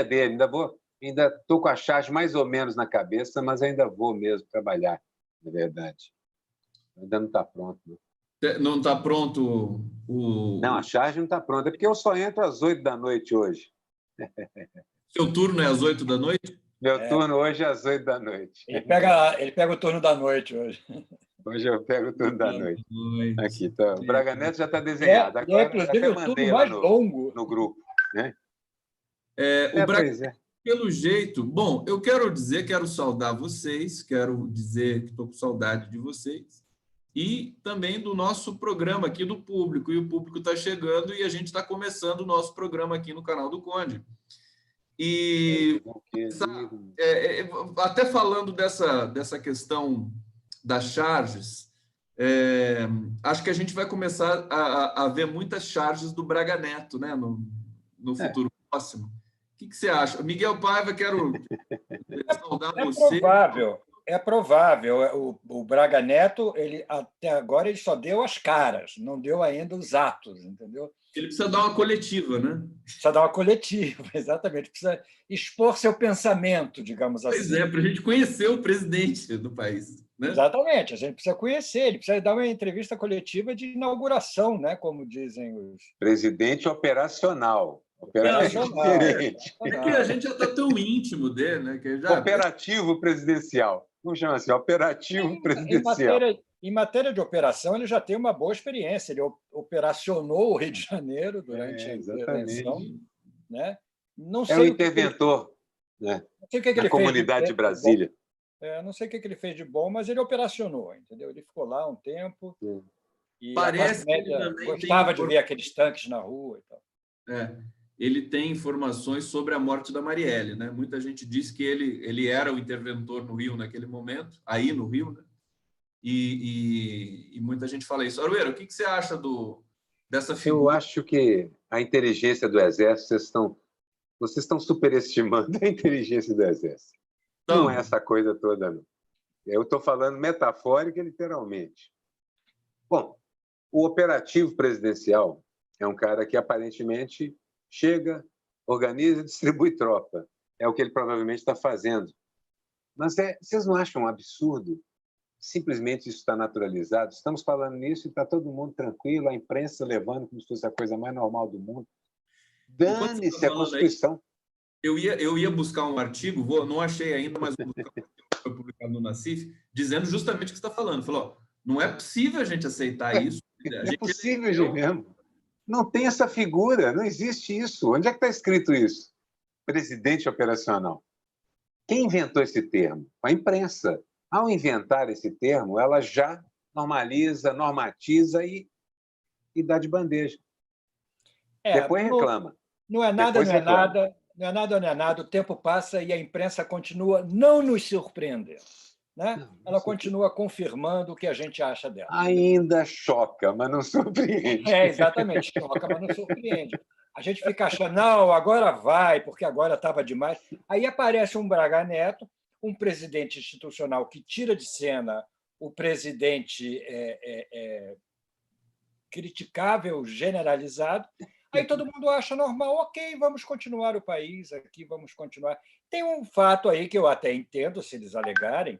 dele, ainda estou com a charge mais ou menos na cabeça, mas ainda vou mesmo trabalhar, na verdade. Ainda não está pronto. Não está pronto Não, a charge não está pronta, é porque eu só entro às 8 da noite hoje. Seu turno é às 8 da noite? Meu turno hoje é às 8 da noite. Ele pega o turno da noite hoje. Hoje eu pego o turno da noite. Aqui, tá. O Braga Neto já está desenhado. Agora, inclusive, até mandei lá no grupo. Né? O Braga, pelo jeito... Bom, eu quero saudar vocês, quero dizer que estou com saudade de vocês, e também do nosso programa aqui do público. E o público está chegando e a gente está começando o nosso programa aqui no canal do Conde. E até falando dessa questão das charges, acho que a gente vai começar a ver muitas charges do Braga Neto, né, no futuro próximo. O que você acha? Miguel Paiva, quero saudar você. É provável. O Braga Neto, até agora, ele só deu as caras, não deu ainda os atos, entendeu? Ele precisa dar uma coletiva, né? Precisa dar uma coletiva, exatamente. Precisa expor seu pensamento, digamos assim. Pois é, para a gente conhecer o presidente do país. Né? Exatamente, a gente precisa conhecer, ele precisa dar uma entrevista coletiva de inauguração, né? Como dizem os... Presidente operacional. Operacional. É que a gente já está tão íntimo dele, né? Que já... Operativo presidencial. Vamos chamar assim, operativo presidencial. Em matéria de operação, ele já tem uma boa experiência. Ele operacionou o Rio de Janeiro durante a intervenção. Né? Não sei o interventor na comunidade de Brasília. Não sei o que ele fez de bom, mas ele operacionou, entendeu? Ele ficou lá um tempo. E parece que ele também gostava de ver aqueles tanques na rua e tal. Ele tem informações sobre a morte da Marielle, né? Muita gente disse que ele era o interventor no Rio naquele momento, aí no Rio, né? E muita gente fala isso. Aroeiro, o que você acha dessa figura? Eu acho que a inteligência do Exército, vocês estão superestimando a inteligência do Exército. Não é essa coisa toda, não. Eu estou falando metafórica e literalmente. Bom, o operativo presidencial é um cara que aparentemente chega, organiza e distribui tropa. É o que ele provavelmente está fazendo. Mas vocês não acham um absurdo? Simplesmente isso está naturalizado. Estamos falando nisso e está todo mundo tranquilo, a imprensa levando como se fosse a coisa mais normal do mundo. Dane-se a Constituição. Aí, eu ia buscar um artigo, não achei ainda, mas vou buscar um artigo que foi publicado no Nacif, dizendo justamente o que você está falando. Falou, não é possível a gente aceitar isso. Não é possível, mesmo. Não tem essa figura, não existe isso. Onde é que está escrito isso? Presidente operacional. Quem inventou esse termo? A imprensa. Ao inventar esse termo, ela já normaliza, normatiza e dá de bandeja. Depois reclama. Não é nada, não é nada. O tempo passa e a imprensa continua não nos surpreendendo. Né? Ela continua confirmando o que a gente acha dela. Ainda choca, mas não surpreende. Exatamente, choca, mas não surpreende. A gente fica achando, não, agora vai, porque agora estava demais. Aí aparece um Braga Neto, um presidente institucional que tira de cena o presidente criticável, generalizado. Aí todo mundo acha normal, ok, vamos continuar o país aqui, vamos continuar. Tem um fato aí que eu até entendo, se eles alegarem,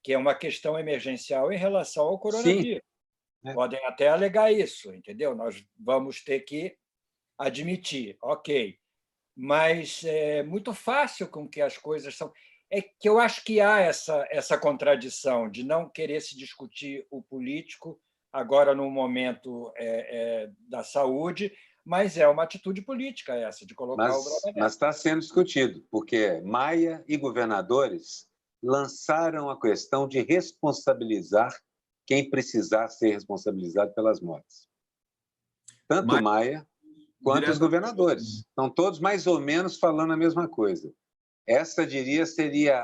que é uma questão emergencial em relação ao coronavírus. Podem até alegar isso, entendeu? Nós vamos ter que admitir, ok. Mas é muito fácil com que as coisas são... É que eu acho que há essa contradição de não querer se discutir o político agora no momento da saúde, mas é uma atitude política essa, de colocar o Braga Neto. Mas está sendo discutido, porque Maia e governadores lançaram a questão de responsabilizar quem precisar ser responsabilizado pelas mortes. Tanto Maia quanto os governadores. Estão todos mais ou menos falando a mesma coisa. Essa, diria, seria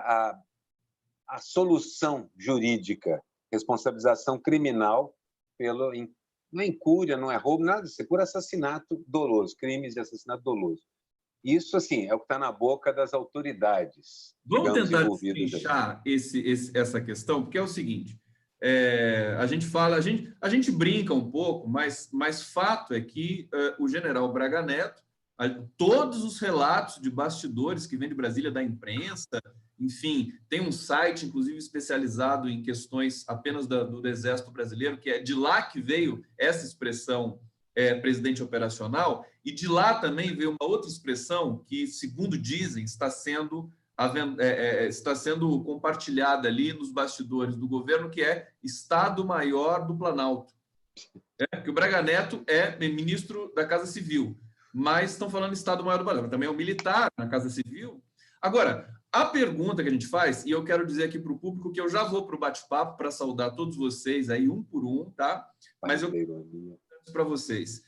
a solução jurídica, responsabilização criminal pelo... Não é incúria, não é roubo, nada disso, é por assassinato doloso, crimes de assassinato doloso. Isso, assim, é o que está na boca das autoridades. Vamos tentar destrinchar essa questão, porque é o seguinte, a gente fala, a gente brinca um pouco, mas fato é que o general Braga Neto todos os relatos de bastidores que vêm de Brasília, da imprensa, enfim, tem um site, inclusive, especializado em questões apenas do Exército Brasileiro, que é de lá que veio essa expressão presidente operacional, e de lá também veio uma outra expressão que, segundo dizem, está sendo compartilhada ali nos bastidores do governo, que é Estado-Maior do Planalto. Que o Braga Neto é ministro da Casa Civil, mas estão falando Estado-Maior do Planalto, também é um militar na Casa Civil. Agora, a pergunta que a gente faz, e eu quero dizer aqui para o público que eu já vou para o bate-papo para saudar todos vocês aí, um por um, tá? Mas eu quero para vocês.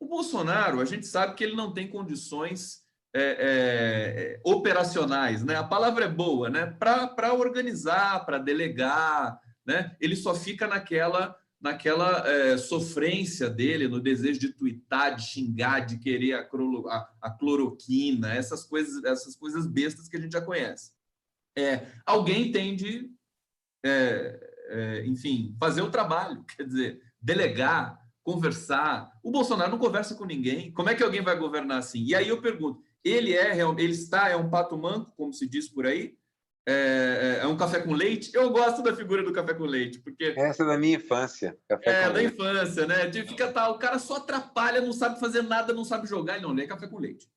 O Bolsonaro, a gente sabe que ele não tem condições operacionais, né? A palavra é boa, né? Para organizar, para delegar, né? Ele só fica naquela sofrência dele, no desejo de tuitar, de xingar, de querer a cloroquina, essas coisas bestas que a gente já conhece. Alguém tem de, enfim, fazer o trabalho, quer dizer, delegar, conversar. O Bolsonaro não conversa com ninguém. Como é que alguém vai governar assim? E aí eu pergunto, ele é um pato manco, como se diz por aí? É um café com leite? Eu gosto da figura do café com leite, porque... Essa é da minha infância. Café com leite. Infância, né? O cara só atrapalha, não sabe fazer nada, não sabe jogar, ele não lê café com leite.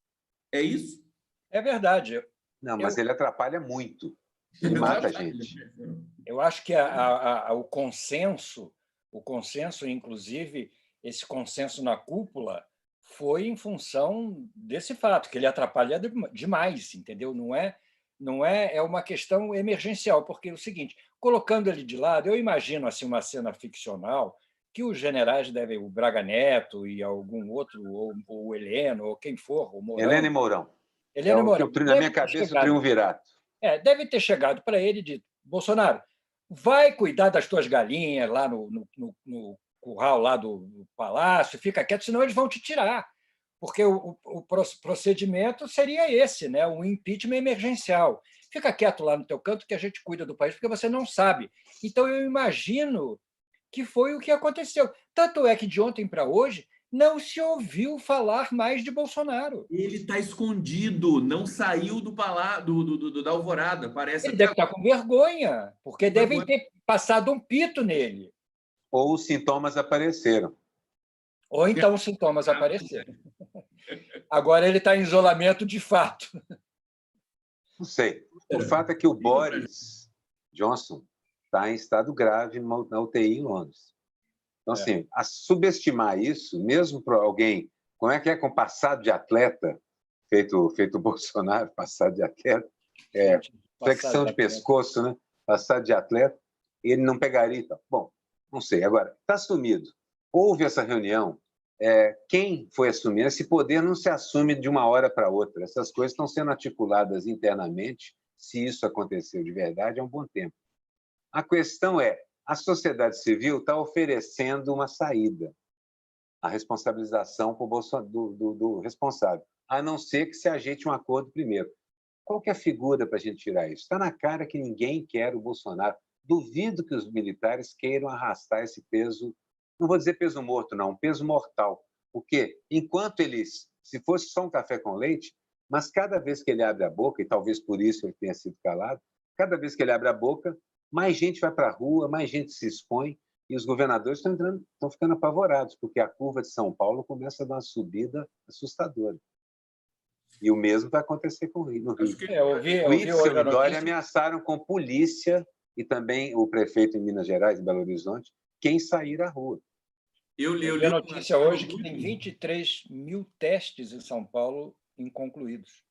É isso? É verdade. Não, mas ele atrapalha muito. Ele mata a gente. Eu acho que o consenso, inclusive, esse consenso na cúpula, foi em função desse fato, que ele atrapalha demais, entendeu? Não é uma questão emergencial, porque é o seguinte, colocando ele de lado, eu imagino assim, uma cena ficcional que os generais devem, o Braga Neto e algum outro, ou o Heleno, ou quem for, o Mourão. Heleno e Mourão. Na minha cabeça, o triunvirato. Deve ter chegado para ele e dito, Bolsonaro, vai cuidar das tuas galinhas lá no curral lá do palácio, fica quieto, senão eles vão te tirar. Porque o procedimento seria esse, né? Um impeachment emergencial. Fica quieto lá no teu canto que a gente cuida do país, porque você não sabe. Então, eu imagino que foi o que aconteceu. Tanto é que, de ontem para hoje, não se ouviu falar mais de Bolsonaro. Ele está escondido, não saiu da alvorada, parece. Ele deve estar com vergonha, porque devem ter passado um pito nele. Ou os sintomas apareceram. Ou então os sintomas apareceram. Agora ele está em isolamento de fato. Não sei. O fato é que o Boris Johnson está em estado grave na UTI em Londres. Então, assim, a subestimar isso, mesmo para alguém, como é que é com passado de atleta, feito o Bolsonaro, passado de atleta, flexão de pescoço, né? Passado de atleta, ele não pegaria. Então. Bom, não sei. Agora, está assumido. Houve essa reunião, quem foi assumir? Esse poder não se assume de uma hora para outra. Essas coisas estão sendo articuladas internamente. Se isso aconteceu de verdade, há um bom tempo. A questão é, a sociedade civil está oferecendo uma saída, a responsabilização do responsável, a não ser que se ajeite um acordo primeiro. Qual que é a figura para a gente tirar isso? Está na cara que ninguém quer o Bolsonaro. Duvido que os militares queiram arrastar esse peso, não vou dizer peso morto, não, peso mortal. Porque enquanto se fosse só um café com leite, mas cada vez que ele abre a boca, e talvez por isso ele tenha sido calado, cada vez que ele abre a boca, mais gente vai para a rua, mais gente se expõe, e os governadores estão ficando apavorados, porque a curva de São Paulo começa a dar uma subida assustadora. E o mesmo vai acontecer no Rio. O Witzel e o Dória ameaçaram com polícia e também o prefeito em Minas Gerais, em Belo Horizonte, quem sair à rua. Eu li a notícia hoje que tem 23 mil testes em São Paulo inconcluídos.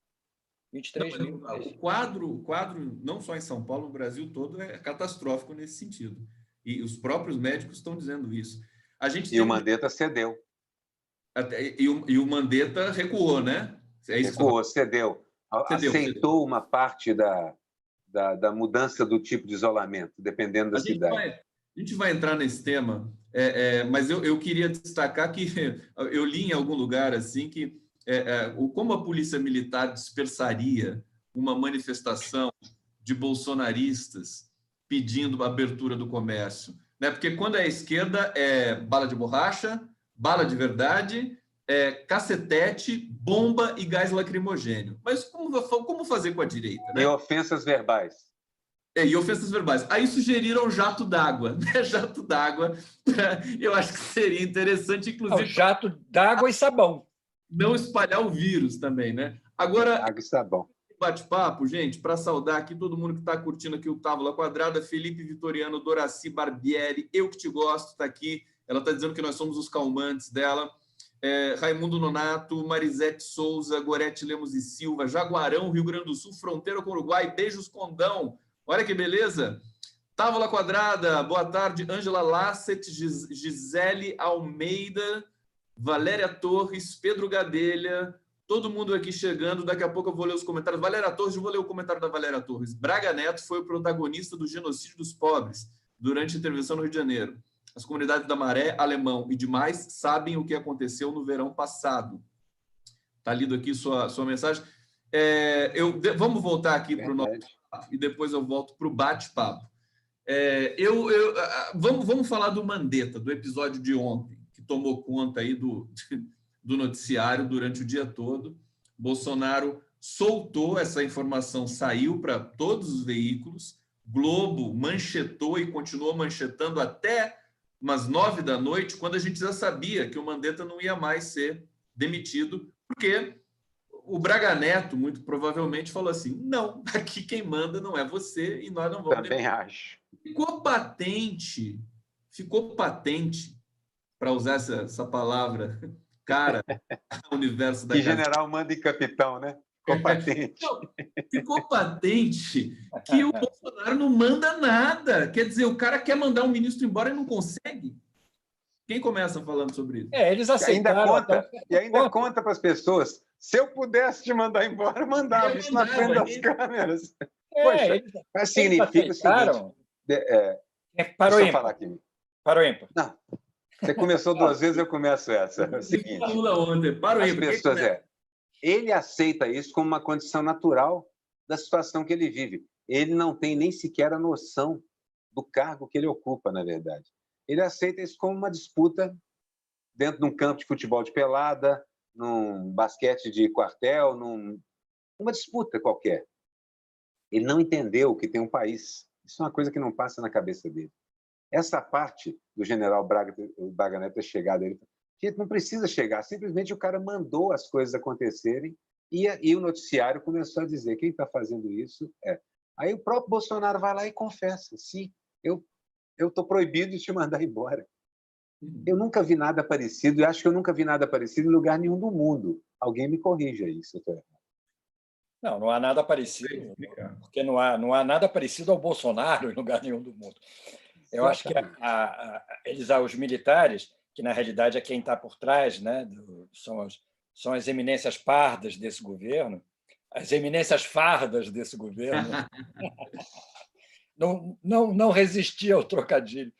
23 mil. O quadro, não só em São Paulo, no Brasil todo, é catastrófico nesse sentido. E os próprios médicos estão dizendo isso. O Mandetta cedeu. E o Mandetta recuou, né? Recuou, cedeu. Aceitou uma parte da mudança do tipo de isolamento, dependendo da cidade. A gente vai entrar nesse tema, mas eu queria destacar que eu li em algum lugar assim que como a polícia militar dispersaria uma manifestação de bolsonaristas pedindo a abertura do comércio, né? Porque quando é a esquerda é bala de borracha, bala de verdade cacetete, bomba e gás lacrimogêneo. Mas como fazer com a direita? Né? E ofensas verbais. E ofensas verbais. Aí sugeriram jato d'água. Né? Jato d'água, eu acho que seria interessante, inclusive... jato d'água e sabão. Não espalhar o vírus também, né? Agora, água e sabão. Bate-papo, gente, para saudar aqui todo mundo que está curtindo aqui o Távola Quadrada, Felipe Vitoriano, Doraci Barbieri, Eu Que Te Gosto, está aqui. Ela está dizendo que nós somos os calmantes dela. Raimundo Nonato, Marisete Souza, Gorete Lemos e Silva, Jaguarão, Rio Grande do Sul, fronteira com o Uruguai, beijos Condão. Olha que beleza. Távola Quadrada, boa tarde. Ângela Lasset, Gisele Almeida, Valéria Torres, Pedro Gadelha, todo mundo aqui chegando. Daqui a pouco eu vou ler os comentários. Valéria Torres, eu vou ler o comentário da Valéria Torres. Braga Neto foi o protagonista do genocídio dos pobres durante a intervenção no Rio de Janeiro. As comunidades da Maré, Alemão e demais sabem o que aconteceu no verão passado. Está lido aqui sua mensagem. Vamos voltar aqui para o nosso papo e depois eu volto para o bate-papo. Vamos falar do Mandetta, do episódio de ontem, que tomou conta aí do noticiário durante o dia todo. Bolsonaro soltou essa informação, saiu para todos os veículos. Globo manchetou e continuou manchetando até umas 9 da noite, quando a gente já sabia que o Mandetta não ia mais ser demitido, porque o Braga Neto, muito provavelmente, falou assim, não, aqui quem manda não é você e nós não vamos demitir. Também acho. Ficou patente, para usar essa palavra, cara, o universo da que general manda em capitão, né? Ficou patente. Ficou patente que o Bolsonaro não manda nada. Quer dizer, o cara quer mandar um ministro embora e não consegue. Quem começa falando sobre isso? Eles aceitaram. E ainda conta para as pessoas, se eu pudesse te mandar embora, eu mandava. Isso na frente das câmeras. Poxa, mas significa o seguinte... Parou deixa eu falar aqui. Parou ímpar. Não. Você começou 2 vezes, eu começo essa. É o seguinte. As pessoas, ele aceita isso como uma condição natural da situação que ele vive. Ele não tem nem sequer a noção do cargo que ele ocupa, na verdade. Ele aceita isso como uma disputa dentro de um campo de futebol de pelada, num basquete de quartel, uma disputa qualquer. Ele não entendeu que tem um país. Isso é uma coisa que não passa na cabeça dele. Essa parte do general Braga Neto ter chegado, ele não precisa chegar, simplesmente o cara mandou as coisas acontecerem e o noticiário começou a dizer quem está fazendo isso é. Aí o próprio Bolsonaro vai lá e confessa, sim, eu estou proibido de te mandar embora. Eu nunca vi nada parecido, e acho que eu nunca vi nada parecido em lugar nenhum do mundo. Alguém me corrija isso, eu estou errado. Não há nada parecido, porque não há nada parecido ao Bolsonaro em lugar nenhum do mundo. Eu acho que os militares, que na realidade é quem está por trás, né, são as eminências pardas desse governo, as eminências fardas desse governo, não resistia ao trocadilho.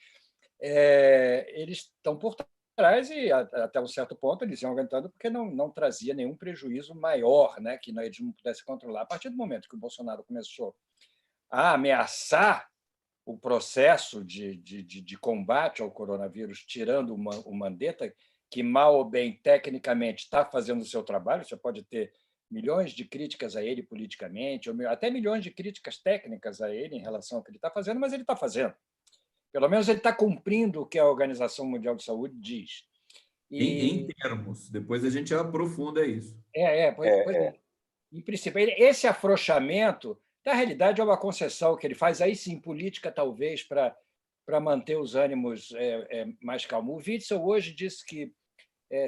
Eles estão por trás e, até um certo ponto, eles iam aguentando porque não trazia nenhum prejuízo maior, né, que eles não pudessem controlar. A partir do momento que o Bolsonaro começou a ameaçar o processo de combate ao coronavírus, tirando o Mandetta, que, mal ou bem, tecnicamente, está fazendo o seu trabalho, você pode ter milhões de críticas a ele politicamente, ou até milhões de críticas técnicas a ele em relação ao que ele está fazendo, mas ele está fazendo. Pelo menos ele está cumprindo o que a Organização Mundial de Saúde diz. Em termos, depois a gente aprofunda isso. Em princípio, esse afrouxamento, na realidade, é uma concessão que ele faz, aí sim, política, talvez, para manter os ânimos mais calmos. O Witzel hoje disse que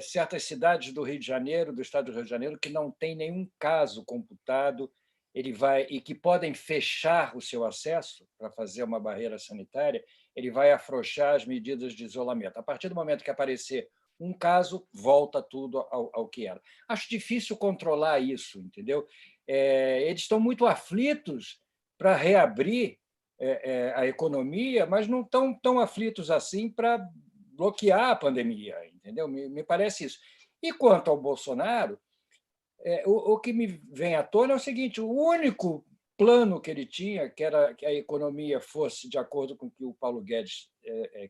certas cidades do Rio de Janeiro, do estado do Rio de Janeiro, que não tem nenhum caso computado, e que podem fechar o seu acesso para fazer uma barreira sanitária, ele vai afrouxar as medidas de isolamento. A partir do momento que aparecer um caso, volta tudo ao que era. Acho difícil controlar isso, entendeu? Eles estão muito aflitos para reabrir a economia, mas não estão tão aflitos assim para bloquear a pandemia, entendeu? Me parece isso. E quanto ao Bolsonaro, o que me vem à tona é o seguinte: o único plano que ele tinha, que era que a economia fosse de acordo com o que o Paulo Guedes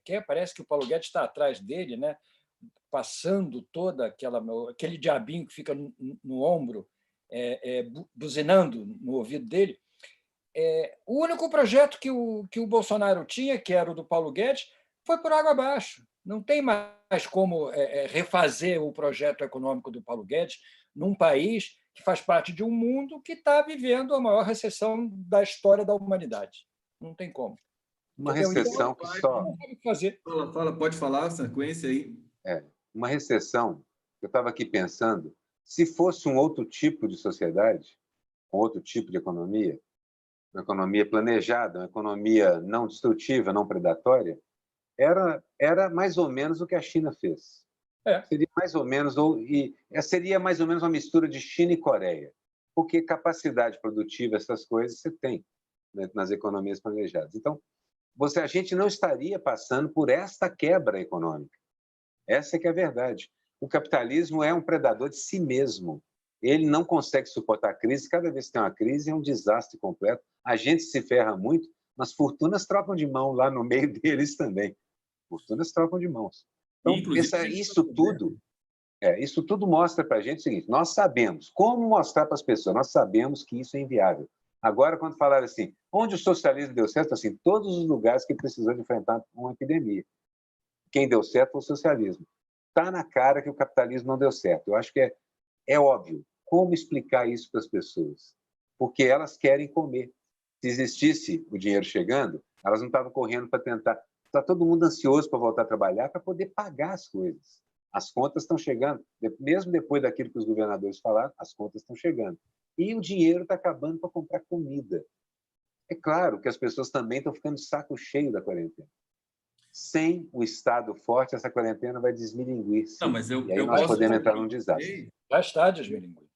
quer, parece que o Paulo Guedes está atrás dele, né? passando aquele diabinho que fica no ombro, buzinando no ouvido dele. O único projeto que o Bolsonaro tinha, que era o do Paulo Guedes, foi por água abaixo. Não tem mais como refazer o projeto econômico do Paulo Guedes num país que faz parte de um mundo que está vivendo a maior recessão da história da humanidade. Não tem como. Uma recessão que só... Pode falar a sequência aí. Uma recessão, eu estava aqui pensando, se fosse um outro tipo de sociedade, um outro tipo de economia, uma economia planejada, uma economia não destrutiva, não predatória, era mais ou menos o que a China fez. Seria mais ou menos, seria mais ou menos uma mistura de China e Coreia, porque capacidade produtiva, essas coisas, você tem, né, nas economias planejadas. Então, a gente não estaria passando por esta quebra econômica. Essa é que é a verdade. O capitalismo é um predador de si mesmo. Ele não consegue suportar a crise. Cada vez que tem uma crise, é um desastre completo. A gente se ferra muito, mas fortunas trocam de mão lá no meio deles também. Fortunas trocam de mãos. Então, isso tudo mostra para a gente o seguinte: nós sabemos como mostrar para as pessoas, nós sabemos que isso é inviável. Agora, quando falaram assim, onde o socialismo deu certo, assim, todos os lugares que precisou de enfrentar uma epidemia. Quem deu certo foi o socialismo. Está na cara que o capitalismo não deu certo. Eu acho que é óbvio. Como explicar isso para as pessoas? Porque elas querem comer. Se existisse o dinheiro chegando, elas não estavam correndo para tentar... Está todo mundo ansioso para voltar a trabalhar para poder pagar as coisas. As contas estão chegando. Mesmo depois daquilo que os governadores falaram, as contas estão chegando. E o dinheiro está acabando para comprar comida. É claro que as pessoas também estão ficando de saco cheio da quarentena. Sem o Estado forte, essa quarentena vai desmilinguir. Não, mas e aí nós podemos entrar num desastre. Já está desmilinguindo.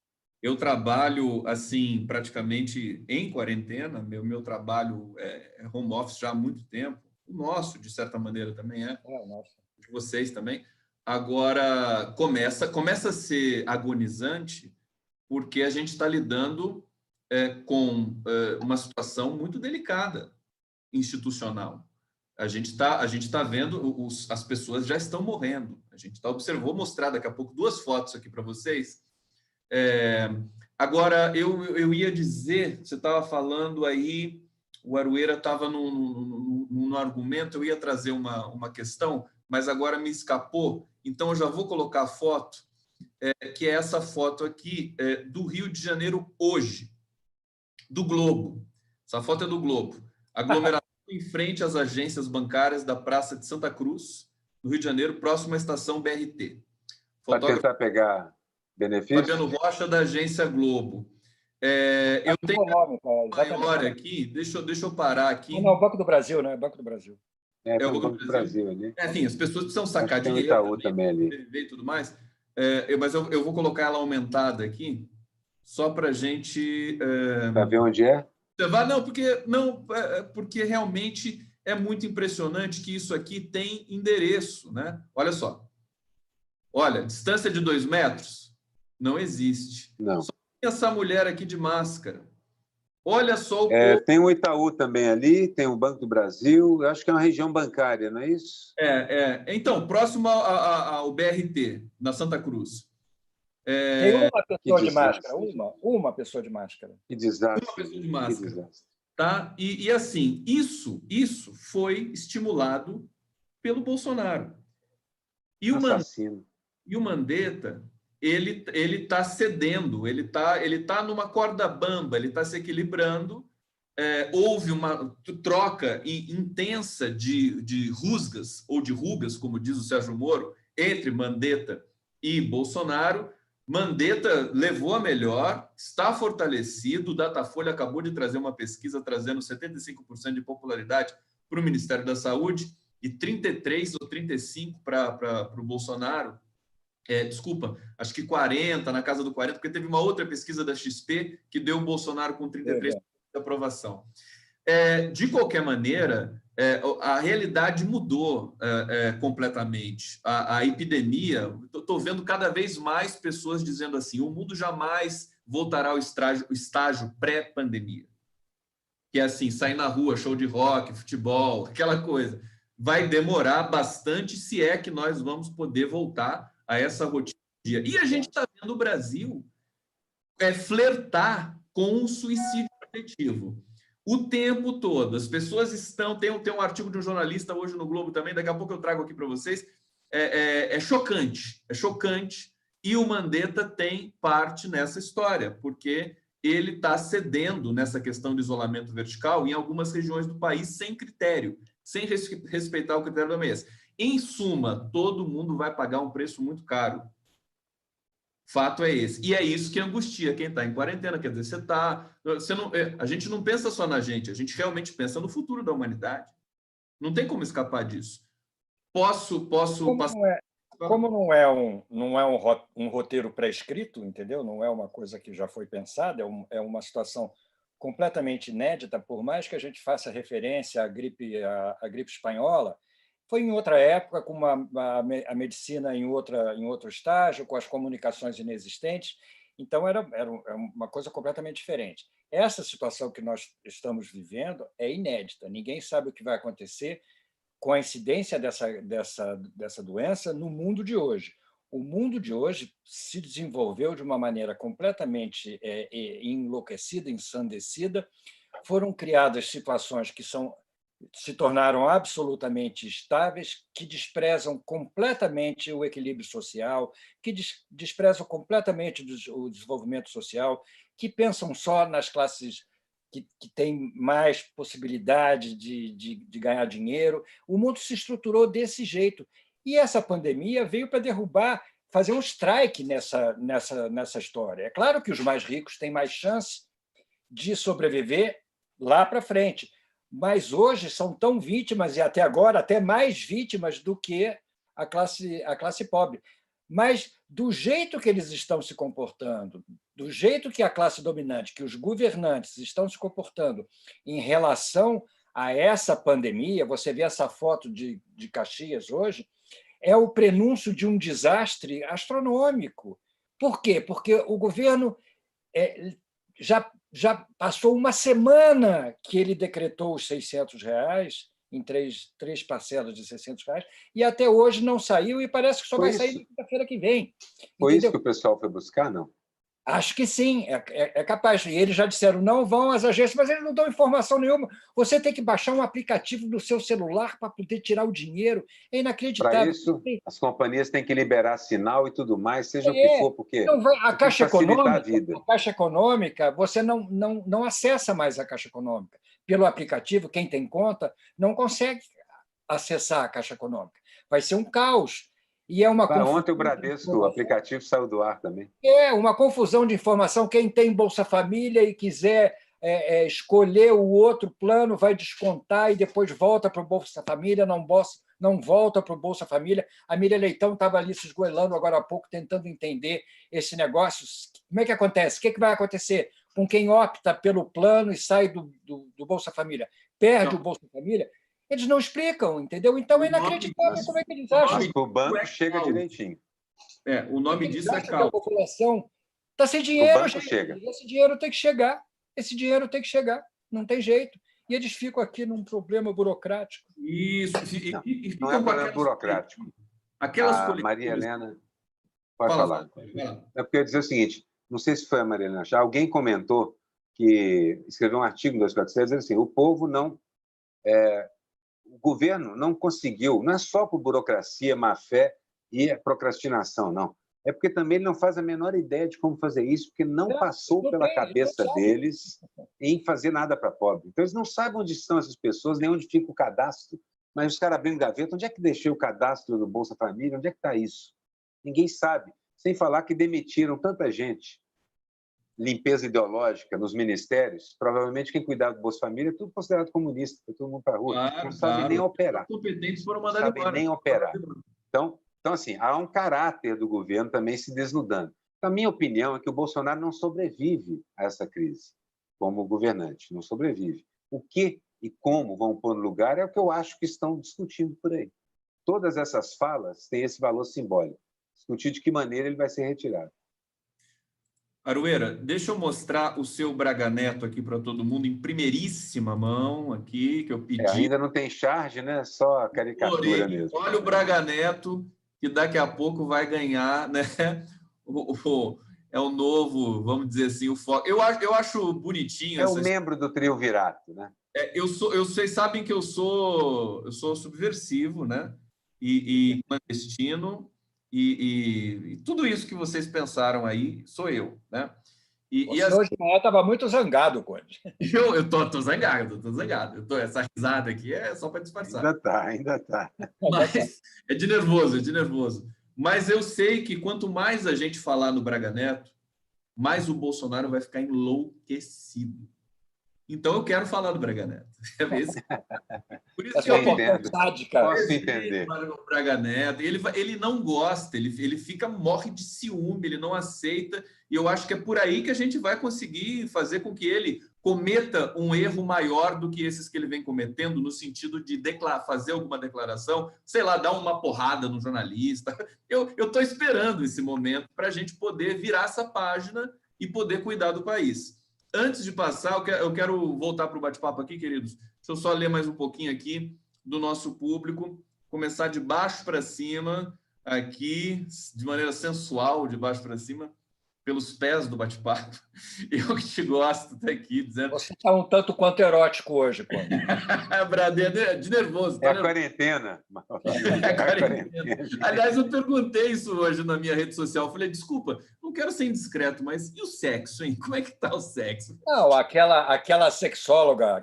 Eu trabalho assim praticamente em quarentena. Meu trabalho é home office já há muito tempo. O nosso, de certa maneira, também é. O nosso. De vocês também. Agora, começa a ser agonizante porque a gente está lidando com uma situação muito delicada, institucional. A gente tá vendo, as pessoas já estão morrendo. A gente vou mostrar daqui a pouco 2 fotos aqui para vocês. Agora, eu ia dizer, você estava falando aí, o Aroeira estava no argumento, eu ia trazer uma questão, mas agora me escapou, então eu já vou colocar a foto, que é essa foto aqui do Rio de Janeiro hoje, do Globo. Essa foto é do Globo. Aglomeração em frente às agências bancárias da Praça de Santa Cruz, no Rio de Janeiro, próximo à estação BRT. Para tentar pegar benefício? Fabiano Rocha, da agência Globo. Eu tenho maior aqui, deixa eu parar aqui. Não, Banco do Brasil, né? Banco do Brasil. É o Banco do Brasil ali. Enfim, as pessoas precisam sacar dinheiro. Tem o Itaú também ali. E tudo mais. Mas eu vou colocar ela aumentada aqui, só para a gente... Para ver onde é? Porque realmente é muito impressionante que isso aqui tem endereço, né? Olha só. Olha, distância de 2 metros não existe. Não. Só tem essa mulher aqui de máscara. Olha só tem o Itaú também ali, tem o Banco do Brasil, eu acho que é uma região bancária, não é isso? Então, próximo ao BRT, na Santa Cruz. Tem uma pessoa de máscara, uma pessoa de máscara. Que desastre. Uma pessoa de máscara. Tá? E assim, isso foi estimulado pelo Bolsonaro. E o Mandetta, ele está cedendo, ele tá numa corda bamba, ele está se equilibrando. Houve uma troca intensa de rusgas, ou de rugas, como diz o Sérgio Moro, entre Mandetta e Bolsonaro. Mandetta levou a melhor, está fortalecido. O Datafolha acabou de trazer uma pesquisa trazendo 75% de popularidade para o Ministério da Saúde e 33% ou 35% para o Bolsonaro. Desculpa, acho que 40%, na casa do 40%, porque teve uma outra pesquisa da XP que deu o Bolsonaro com 33% de aprovação. De qualquer maneira, a realidade mudou completamente. A epidemia, estou vendo cada vez mais pessoas dizendo assim, o mundo jamais voltará ao estágio pré-pandemia. Que é assim, sair na rua, show de rock, futebol, aquela coisa. vai demorar bastante, se é que nós vamos poder voltar a essa rotina. E a gente está vendo o Brasil flertar com o suicídio coletivo o tempo todo. As pessoas estão... Tem um artigo de um jornalista hoje no Globo também, daqui a pouco eu trago aqui para vocês. É chocante, é chocante. E o Mandetta tem parte nessa história, porque ele está cedendo nessa questão do isolamento vertical em algumas regiões do país sem critério, sem respeitar o critério da OMS. Em suma, todo mundo vai pagar um preço muito caro. Fato é esse. E é isso que angustia quem está em quarentena. Quer dizer, a gente não pensa só na gente, a gente realmente pensa no futuro da humanidade. Não tem como escapar disso. Posso passar... Como não é um roteiro pré-escrito, entendeu? Não é uma coisa que já foi pensada, é uma situação completamente inédita, por mais que a gente faça referência à gripe espanhola, foi em outra época, com a medicina em outro estágio, com as comunicações inexistentes, então era uma coisa completamente diferente. Essa situação que nós estamos vivendo é inédita, ninguém sabe o que vai acontecer com a incidência dessa doença no mundo de hoje. O mundo de hoje se desenvolveu de uma maneira completamente enlouquecida, ensandecida. Foram criadas situações que se tornaram absolutamente estáveis, que desprezam completamente o equilíbrio social, que desprezam completamente o desenvolvimento social, que pensam só nas classes que têm mais possibilidade de ganhar dinheiro. O mundo se estruturou desse jeito. E essa pandemia veio para derrubar, fazer um strike nessa história. É claro que os mais ricos têm mais chance de sobreviver lá para frente, mas hoje são tão vítimas, e até agora até mais vítimas do que a classe pobre. Mas, do jeito que eles estão se comportando, do jeito que a classe dominante, que os governantes estão se comportando em relação a essa pandemia, você vê essa foto de Caxias hoje, é o prenúncio de um desastre astronômico. Por quê? Porque o governo já passou uma semana que ele decretou os R$600 em três parcelas de R$600, e até hoje não saiu, e parece que só vai sair na quinta-feira que vem. Foi isso que o pessoal foi buscar, não? Acho que sim, é capaz. E eles já disseram, não vão às agências, mas eles não dão informação nenhuma. Você tem que baixar um aplicativo do seu celular para poder tirar o dinheiro. É inacreditável. Para isso, as companhias têm que liberar sinal e tudo mais, seja o que for, porque então, a Caixa facilitar a vida. A Caixa Econômica, você não acessa mais a Caixa Econômica. Pelo aplicativo, quem tem conta não consegue acessar a Caixa Econômica. Vai ser um caos. E é uma ontem o Bradesco, o aplicativo saiu do ar também. É uma confusão de informação. Quem tem Bolsa Família e quiser escolher o outro plano vai descontar e depois volta para o Bolsa Família, não volta para o Bolsa Família. A Miriam Leitão estava ali se esgoelando agora há pouco, tentando entender esse negócio. Como é que acontece? O que vai acontecer com quem opta pelo plano e sai do Bolsa Família? Perde o Bolsa Família? Eles não explicam, entendeu? Então é inacreditável como é que eles acham. Mas para o banco chega direitinho. O nome disso é caos. A população está sem dinheiro, o banco chega. Esse dinheiro tem que chegar. Esse dinheiro tem que chegar. Não tem jeito. E eles ficam aqui num problema burocrático. Isso. Não é problema burocrático. Maria Helena... Pode falar. É porque eu ia dizer o seguinte, não sei se foi a Maria Helena, alguém comentou que escreveu um artigo em 247 dizendo assim, o povo não... o governo não conseguiu, não é só por burocracia, má-fé e procrastinação, não. É porque também ele não faz a menor ideia de como fazer isso, porque não passou pela cabeça deles em fazer nada para pobre. Então, eles não sabem onde estão essas pessoas, nem onde fica o cadastro. Mas os caras abrindo gaveta, onde é que deixei o cadastro do Bolsa Família? Onde é que está isso? Ninguém sabe. Sem falar que demitiram tanta gente. Limpeza ideológica nos ministérios, provavelmente quem cuidava do Bolsa Família é tudo considerado comunista, todo mundo para a rua, não sabe nem operar. Competentes foram mandados embora. Não sabem nem operar. Então, assim, há um caráter do governo também se desnudando. Então, a minha opinião é que o Bolsonaro não sobrevive a essa crise como governante, não sobrevive. O que e como vão pôr no lugar é o que eu acho que estão discutindo por aí. Todas essas falas têm esse valor simbólico. Discutir de que maneira ele vai ser retirado. Aroeira, deixa eu mostrar o seu Braga Neto aqui para todo mundo, em primeiríssima mão aqui, que eu pedi. Ainda não tem charge, né? Só a caricatura mesmo. Olha o Braga Neto, que daqui a pouco vai ganhar, né? É o novo, vamos dizer assim, o foco. Eu acho bonitinho. É o membro do trio Virato, né? Vocês sabem que eu sou subversivo, né? E clandestino, e tudo isso que vocês pensaram aí sou eu, né? Você hoje de manhã estava muito zangado, Conde. Eu tô zangado, tô zangado. Essa risada aqui é só para disfarçar. Ainda tá. Mas é de nervoso. Mas eu sei que quanto mais a gente falar no Braga Neto, mais o Bolsonaro vai ficar enlouquecido. Então eu quero falar do Braga Neto. Por isso que eu posso entender. O Braga Neto. Ele não gosta, ele morre de ciúme, ele não aceita. E eu acho que é por aí que a gente vai conseguir fazer com que ele cometa um erro maior do que esses que ele vem cometendo, no sentido de fazer alguma declaração, sei lá, dar uma porrada no jornalista. Eu estou esperando esse momento para a gente poder virar essa página e poder cuidar do país. Antes de passar, eu quero voltar para o bate-papo aqui, queridos. Deixa eu só ler mais um pouquinho aqui do nosso público. Começar de baixo para cima, aqui, de maneira sensual, de baixo para cima, pelos pés do bate-papo. Eu que te gosto, tá aqui dizendo... Você está um tanto quanto erótico hoje, Conde. Bradê, de nervoso. É a quarentena. É a quarentena. Aliás, eu perguntei isso hoje na minha rede social. Eu falei, desculpa, não quero ser indiscreto, mas e o sexo, hein? Como é que tá o sexo? Não, aquela sexóloga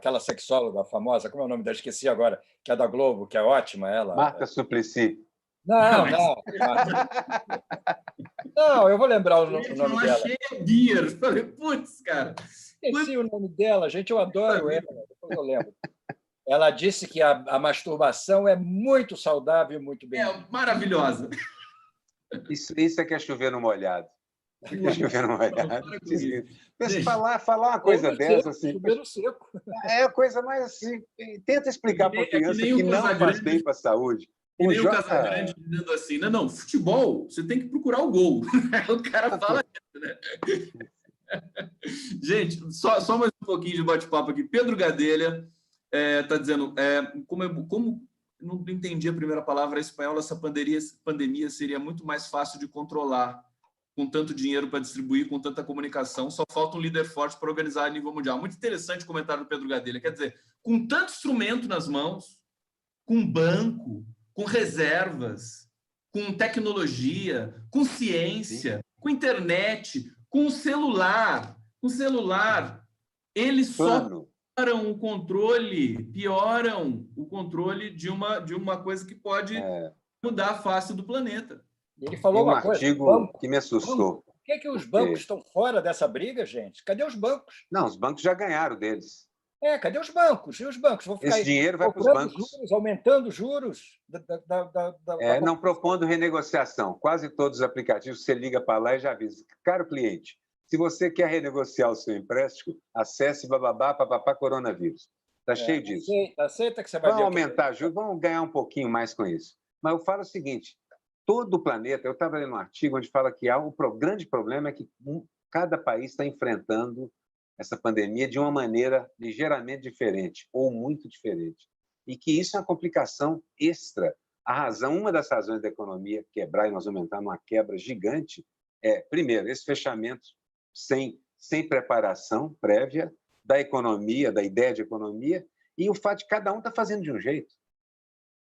famosa, como é o nome dela? Esqueci agora, que é da Globo, que é ótima, ela. Marta Suplicy. Não. Não, eu vou lembrar o nome dela. Eu achei Beer. Falei, putz, cara. Esqueci o nome dela, gente, eu adoro ela. Depois eu lembro. Ela disse que a masturbação é muito saudável e muito bem. É maravilhosa. Isso é que é chover no molhado. Mas falar uma coisa dessa assim. Chover no seco. É a coisa mais assim. Tenta explicar para a criança que não faz bem para a saúde. E nem o Casagrande dizendo assim, não, futebol, você tem que procurar o gol. O cara fala isso, né? Gente, só mais um pouquinho de bate-papo aqui. Pedro Gadelha está dizendo, como não entendi a primeira palavra espanhola, essa pandemia seria muito mais fácil de controlar, com tanto dinheiro para distribuir, com tanta comunicação, só falta um líder forte para organizar a nível mundial. Muito interessante o comentário do Pedro Gadelha. Quer dizer, com tanto instrumento nas mãos, com banco, com reservas, com tecnologia, com ciência, com internet, com celular, eles só pioram o controle de uma coisa que pode mudar a face do planeta. Ele falou uma coisa, artigo que me assustou. Por que os bancos estão fora dessa briga, gente? Cadê os bancos? Não, os bancos já ganharam deles. Cadê os bancos? E os bancos? Vão ficar esse dinheiro vai para os bancos. Juros, aumentando os juros. Não propondo renegociação. Quase todos os aplicativos, você liga para lá e já avisa. Caro cliente, se você quer renegociar o seu empréstimo, acesse papapá coronavírus. Está cheio disso. Aceita que você vai ver. Vamos aumentar juros, vamos ganhar um pouquinho mais com isso. Mas eu falo o seguinte, todo o planeta, eu estava lendo um artigo onde fala que o grande problema é que cada país está enfrentando essa pandemia de uma maneira ligeiramente diferente ou muito diferente. E que isso é uma complicação extra. Uma das razões da economia quebrar e nós vamos entrar numa quebra gigante é, primeiro, esse fechamento sem preparação prévia da economia, da ideia de economia, e o fato de cada um estar fazendo de um jeito.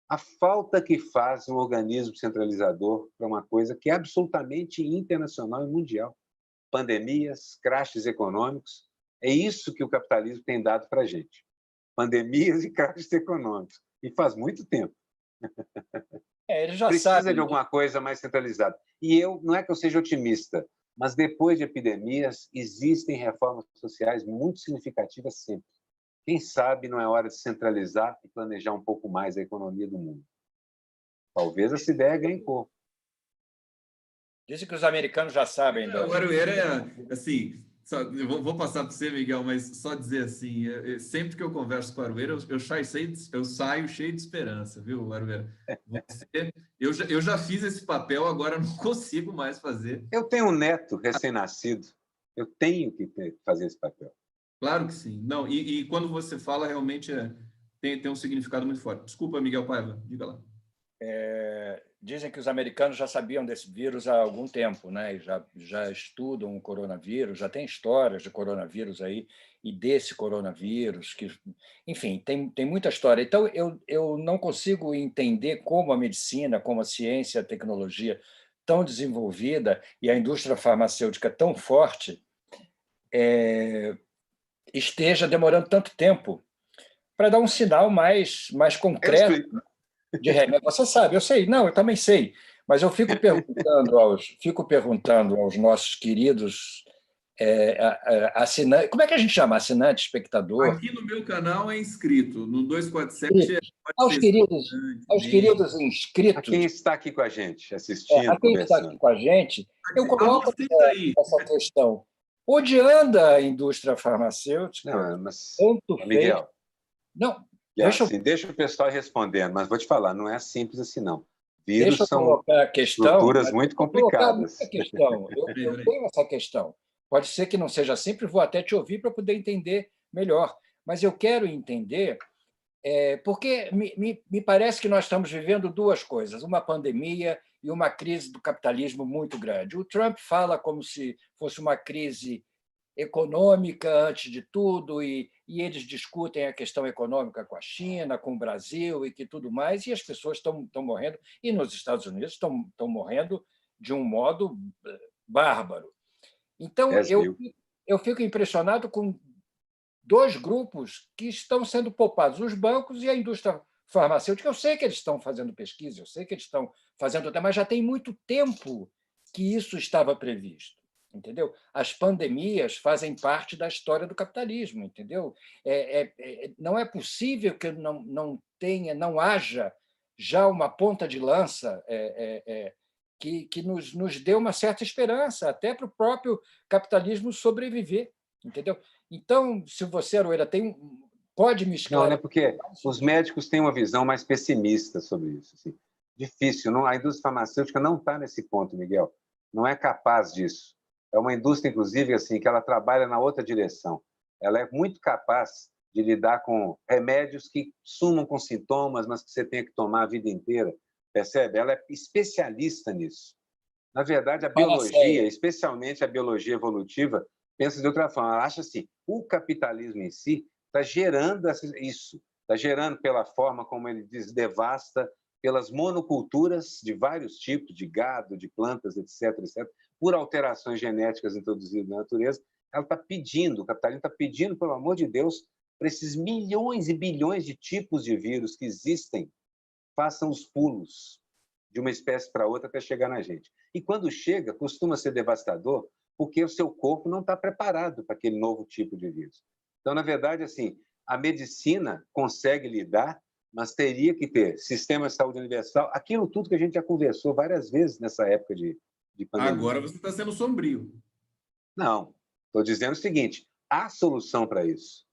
A falta que faz um organismo centralizador para uma coisa que é absolutamente internacional e mundial. Pandemias, crashes econômicos, é isso que o capitalismo tem dado para a gente. Pandemias e crashes econômicos. E faz muito tempo. Ele já precisa sabe, de alguma coisa mais centralizada. E não é que eu seja otimista, mas depois de epidemias, existem reformas sociais muito significativas sempre. Quem sabe não é hora de centralizar e planejar um pouco mais a economia do mundo. Talvez essa ideia ganhe corpo. Dizem que os americanos já sabem. O Aroeira assim, eu vou passar para você, Miguel, mas só dizer assim, sempre que eu converso com o Aroeira, eu saio cheio de esperança, viu, Aroeira? Eu já fiz esse papel, agora não consigo mais fazer. Eu tenho um neto recém-nascido. Eu tenho que fazer esse papel. Claro que sim. Não, e quando você fala, realmente tem um significado muito forte. Desculpa, Miguel Paiva, diga lá. Dizem que os americanos já sabiam desse vírus há algum tempo, né? E já estudam o coronavírus, já tem histórias de coronavírus aí e desse coronavírus, que, enfim, tem muita história. Então, eu não consigo entender como a medicina, como a ciência, a tecnologia tão desenvolvida e a indústria farmacêutica tão forte esteja demorando tanto tempo para dar um sinal mais concreto de remédio. Você sabe, eu sei, não, eu também sei, mas eu fico perguntando aos nossos queridos assinantes, como é que a gente chama? Assinante, espectador? Aqui no meu canal é inscrito, no 247 aos queridos inscritos. A quem está aqui com a gente, assistindo, a quem está aqui com a gente, eu coloco essa questão. Onde anda a indústria farmacêutica? Não, mas, tanto Miguel, fez... Não, deixa o pessoal respondendo, mas vou te falar, não é simples assim, não. Vírus são estruturas muito complicadas. Eu tenho essa questão. Pode ser que não seja simples, vou até te ouvir para poder entender melhor. Mas eu quero entender, porque me parece que nós estamos vivendo duas coisas, uma pandemia e uma crise do capitalismo muito grande. O Trump fala como se fosse uma crise econômica antes de tudo, e eles discutem a questão econômica com a China, com o Brasil e que tudo mais, e as pessoas estão morrendo, e nos Estados Unidos estão morrendo de um modo bárbaro. Então, eu fico impressionado com dois grupos que estão sendo poupados, os bancos e a indústria farmacêutica. Eu sei que eles estão fazendo pesquisa, eu sei que eles estão fazendo, mas já tem muito tempo que isso estava previsto. Entendeu? As pandemias fazem parte da história do capitalismo, entendeu? Não é possível que não haja já uma ponta de lança que nos dê uma certa esperança, até para o próprio capitalismo sobreviver, entendeu? Então, se você, Aroeira, pode me esclarecer... Não é porque os médicos têm uma visão mais pessimista sobre isso. Assim. Difícil. A indústria farmacêutica não está nesse ponto, Miguel. Não é capaz disso. É uma indústria, inclusive, assim, que ela trabalha na outra direção. Ela é muito capaz de lidar com remédios que sumam com sintomas, mas que você tem que tomar a vida inteira. Percebe? Ela é especialista nisso. Na verdade, a biologia, especialmente a biologia evolutiva, pensa de outra forma. Ela acha assim, o capitalismo em si está gerando isso. Está gerando pela forma como ele devasta, pelas monoculturas de vários tipos, de gado, de plantas, etc., etc., por alterações genéticas introduzidas na natureza, ela está pedindo, o capitalismo está pedindo, pelo amor de Deus, para esses milhões e bilhões de tipos de vírus que existem, façam os pulos de uma espécie para outra até chegar na gente. E quando chega, costuma ser devastador, porque o seu corpo não está preparado para aquele novo tipo de vírus. Então, na verdade, assim, a medicina consegue lidar, mas teria que ter sistema de saúde universal, aquilo tudo que a gente já conversou várias vezes nessa época de pandemia. Agora você está sendo sombrio. Não, estou dizendo o seguinte, há solução para isso.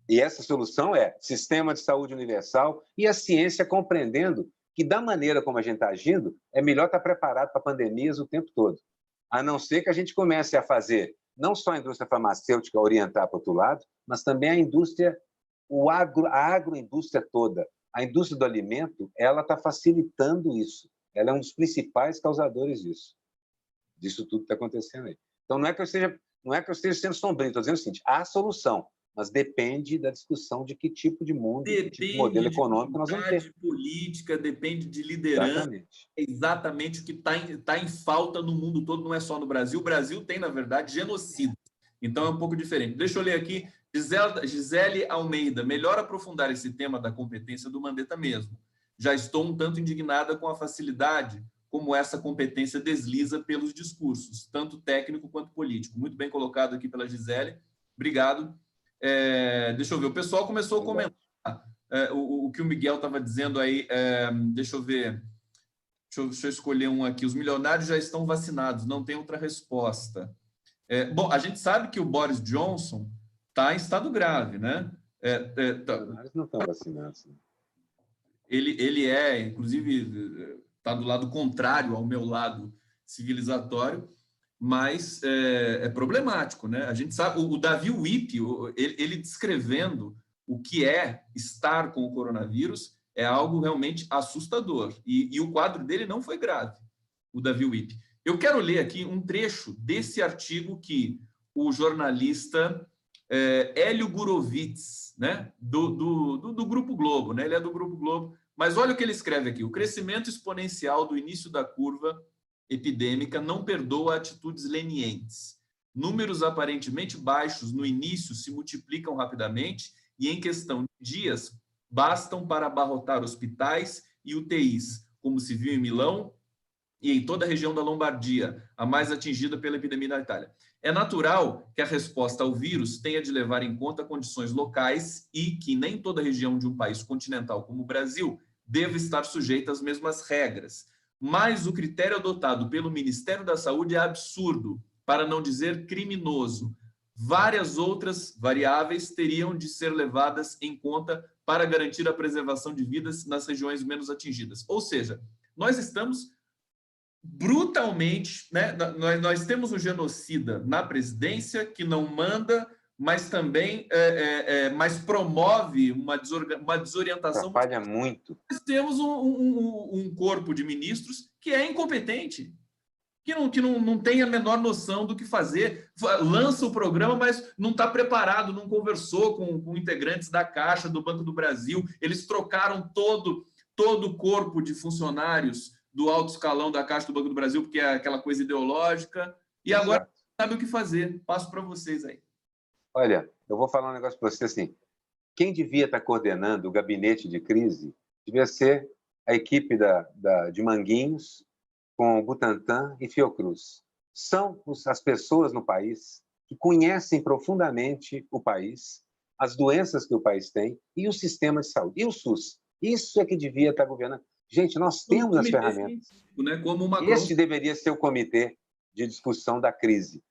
E essa solução é sistema de saúde universal e a ciência compreendendo que, da maneira como a gente está agindo, é melhor estar preparado para pandemias o tempo todo. A não ser que a gente comece a fazer não só a indústria farmacêutica orientar para o outro lado, mas também a indústria, a agroindústria toda. A indústria do alimento, ela está facilitando isso. Ela é um dos principais causadores disso tudo que está acontecendo aí. Então, não é que eu esteja sendo sombrio, estou dizendo o seguinte, há solução, mas depende da discussão de que tipo de mundo, que tipo de modelo econômico nós vamos ter. Depende de política, depende de liderança. Exatamente. É exatamente o que está em falta no mundo todo, não é só no Brasil. O Brasil tem, na verdade, genocídio. Então, é um pouco diferente. Deixa eu ler aqui. Gisele Almeida, melhor aprofundar esse tema da competência do Mandetta mesmo. Já estou um tanto indignada com a facilidade como essa competência desliza pelos discursos, tanto técnico quanto político. Muito bem colocado aqui pela Gisele. Obrigado. Deixa eu ver. O pessoal começou a comentar o que o Miguel estava dizendo aí. Deixa eu ver. Deixa eu escolher um aqui. Os milionários já estão vacinados. Não tem outra resposta. Bom, a gente sabe que o Boris Johnson está em estado grave, né? Eles não estão vacinados. Ele inclusive, está do lado contrário ao meu lado civilizatório. mas é problemático, né? A gente sabe, o Davi Wip, ele descrevendo o que é estar com o coronavírus é algo realmente assustador. E o quadro dele não foi grave, o Davi Wip. Eu quero ler aqui um trecho desse artigo que o jornalista Hélio Gurovitz, né, do Grupo Globo, né, ele é do Grupo Globo, mas olha o que ele escreve aqui: o crescimento exponencial do início da curva epidêmica não perdoa atitudes lenientes. Números aparentemente baixos no início se multiplicam rapidamente e, em questão de dias, bastam para abarrotar hospitais e UTIs, como se viu em Milão e em toda a região da Lombardia, a mais atingida pela epidemia da Itália. É natural que a resposta ao vírus tenha de levar em conta condições locais e que nem toda região de um país continental como o Brasil deva estar sujeita às mesmas regras. Mas o critério adotado pelo Ministério da Saúde é absurdo, para não dizer criminoso. Várias outras variáveis teriam de ser levadas em conta para garantir a preservação de vidas nas regiões menos atingidas. Ou seja, nós estamos brutalmente, né? Nós temos um genocida na presidência que não manda, mas também mas promove uma desorientação. Atrapalha muito. Nós temos um corpo de ministros que é incompetente, que não tem a menor noção do que fazer, lança o programa, mas não está preparado, não conversou com integrantes da Caixa, do Banco do Brasil, eles trocaram todo o corpo de funcionários do alto escalão da Caixa do Banco do Brasil, porque é aquela coisa ideológica, e agora não sabe o que fazer. Passo para vocês aí. Olha, eu vou falar um negócio para você assim, quem devia estar coordenando o gabinete de crise devia ser a equipe de Manguinhos, com Butantan e Fiocruz. São as pessoas no país que conhecem profundamente o país, as doenças que o país tem e o sistema de saúde, e o SUS. Isso é que devia estar governando. Gente, nós temos as ferramentas. Né? Como o Macron... Este deveria ser o comitê de discussão da crise.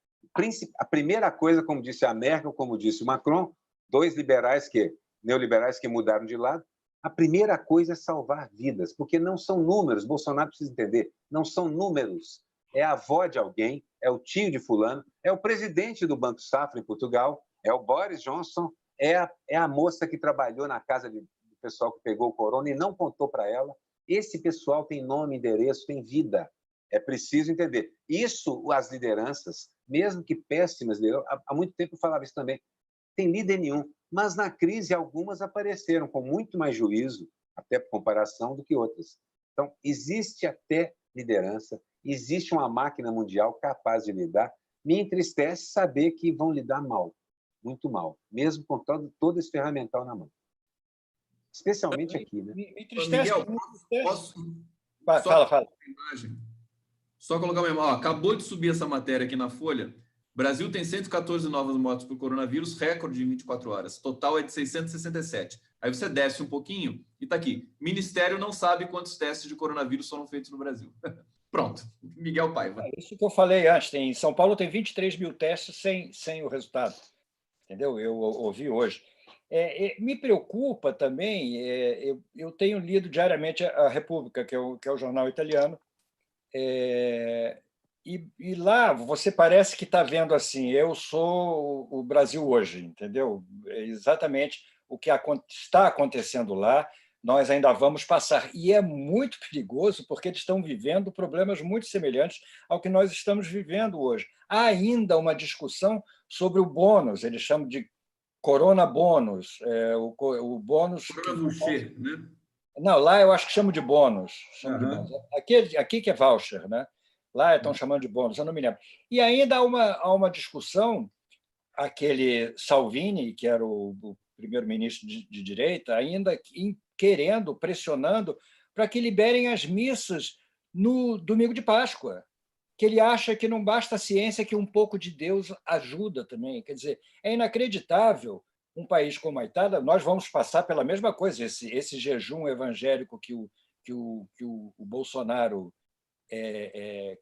A primeira coisa, como disse a Merkel, como disse o Macron, dois neoliberais que mudaram de lado, a primeira coisa é salvar vidas, porque não são números, Bolsonaro precisa entender, não são números. É a avó de alguém, é o tio de fulano, é o presidente do Banco Safra em Portugal, é o Boris Johnson, é a moça que trabalhou na casa do pessoal que pegou o corona e não contou para ela. Esse pessoal tem nome, endereço, tem vida. É preciso entender. Isso, as lideranças, mesmo que péssimas, há muito tempo eu falava isso também, tem líder nenhum. Mas na crise, algumas apareceram com muito mais juízo, até por comparação, do que outras. Então, existe até liderança, existe uma máquina mundial capaz de lidar. Me entristece saber que vão lidar mal, muito mal, mesmo com todo esse ferramental na mão. Especialmente aqui, né? Me entristece. Miguel, posso... Fala. Só colocar uma imagem. Acabou de subir essa matéria aqui na Folha. Brasil tem 114 novas mortes por coronavírus, recorde em 24 horas. Total é de 667. Aí você desce um pouquinho e está aqui. Ministério não sabe quantos testes de coronavírus foram feitos no Brasil. Pronto. Miguel Paiva. É isso que eu falei antes. Em São Paulo tem 23 mil testes sem o resultado. Entendeu? Eu ouvi hoje. Me preocupa também, eu tenho lido diariamente a República, que é o jornal italiano, e lá você parece que está vendo assim, eu sou o Brasil hoje, entendeu? É exatamente o que está acontecendo lá, nós ainda vamos passar. E é muito perigoso, porque eles estão vivendo problemas muito semelhantes ao que nós estamos vivendo hoje. Há ainda uma discussão sobre o bônus, eles chamam de corona bônus, o bônus... Corona voucher, né? Não, lá eu acho que chamo de bônus. De bônus. Aqui que é voucher, né? Lá estão chamando de bônus, eu não me lembro. E ainda há uma discussão, aquele Salvini, que era o primeiro-ministro de direita, ainda querendo, pressionando, para que liberem as missas no domingo de Páscoa, que ele acha que não basta a ciência, que um pouco de Deus ajuda também. Quer dizer, é inacreditável um país como a Itália, nós vamos passar pela mesma coisa, esse jejum evangélico que o Bolsonaro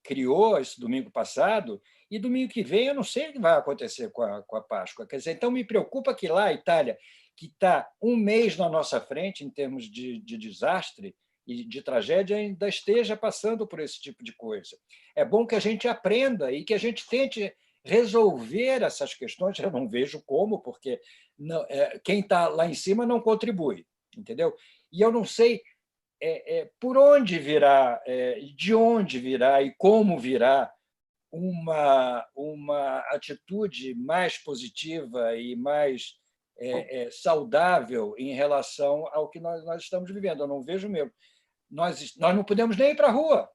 criou esse domingo passado, e domingo que vem eu não sei o que vai acontecer com a Páscoa. Quer dizer, então me preocupa que lá a Itália, que está um mês na nossa frente em termos de desastre, e de tragédia ainda esteja passando por esse tipo de coisa. É bom que a gente aprenda e que a gente tente resolver essas questões. Eu não vejo como, porque não, quem está lá em cima não contribui, entendeu? E eu não sei por onde virá, de onde virá e como virá uma atitude mais positiva e mais saudável em relação ao que nós estamos vivendo. Eu não vejo mesmo. Nós não podemos nem ir para a rua,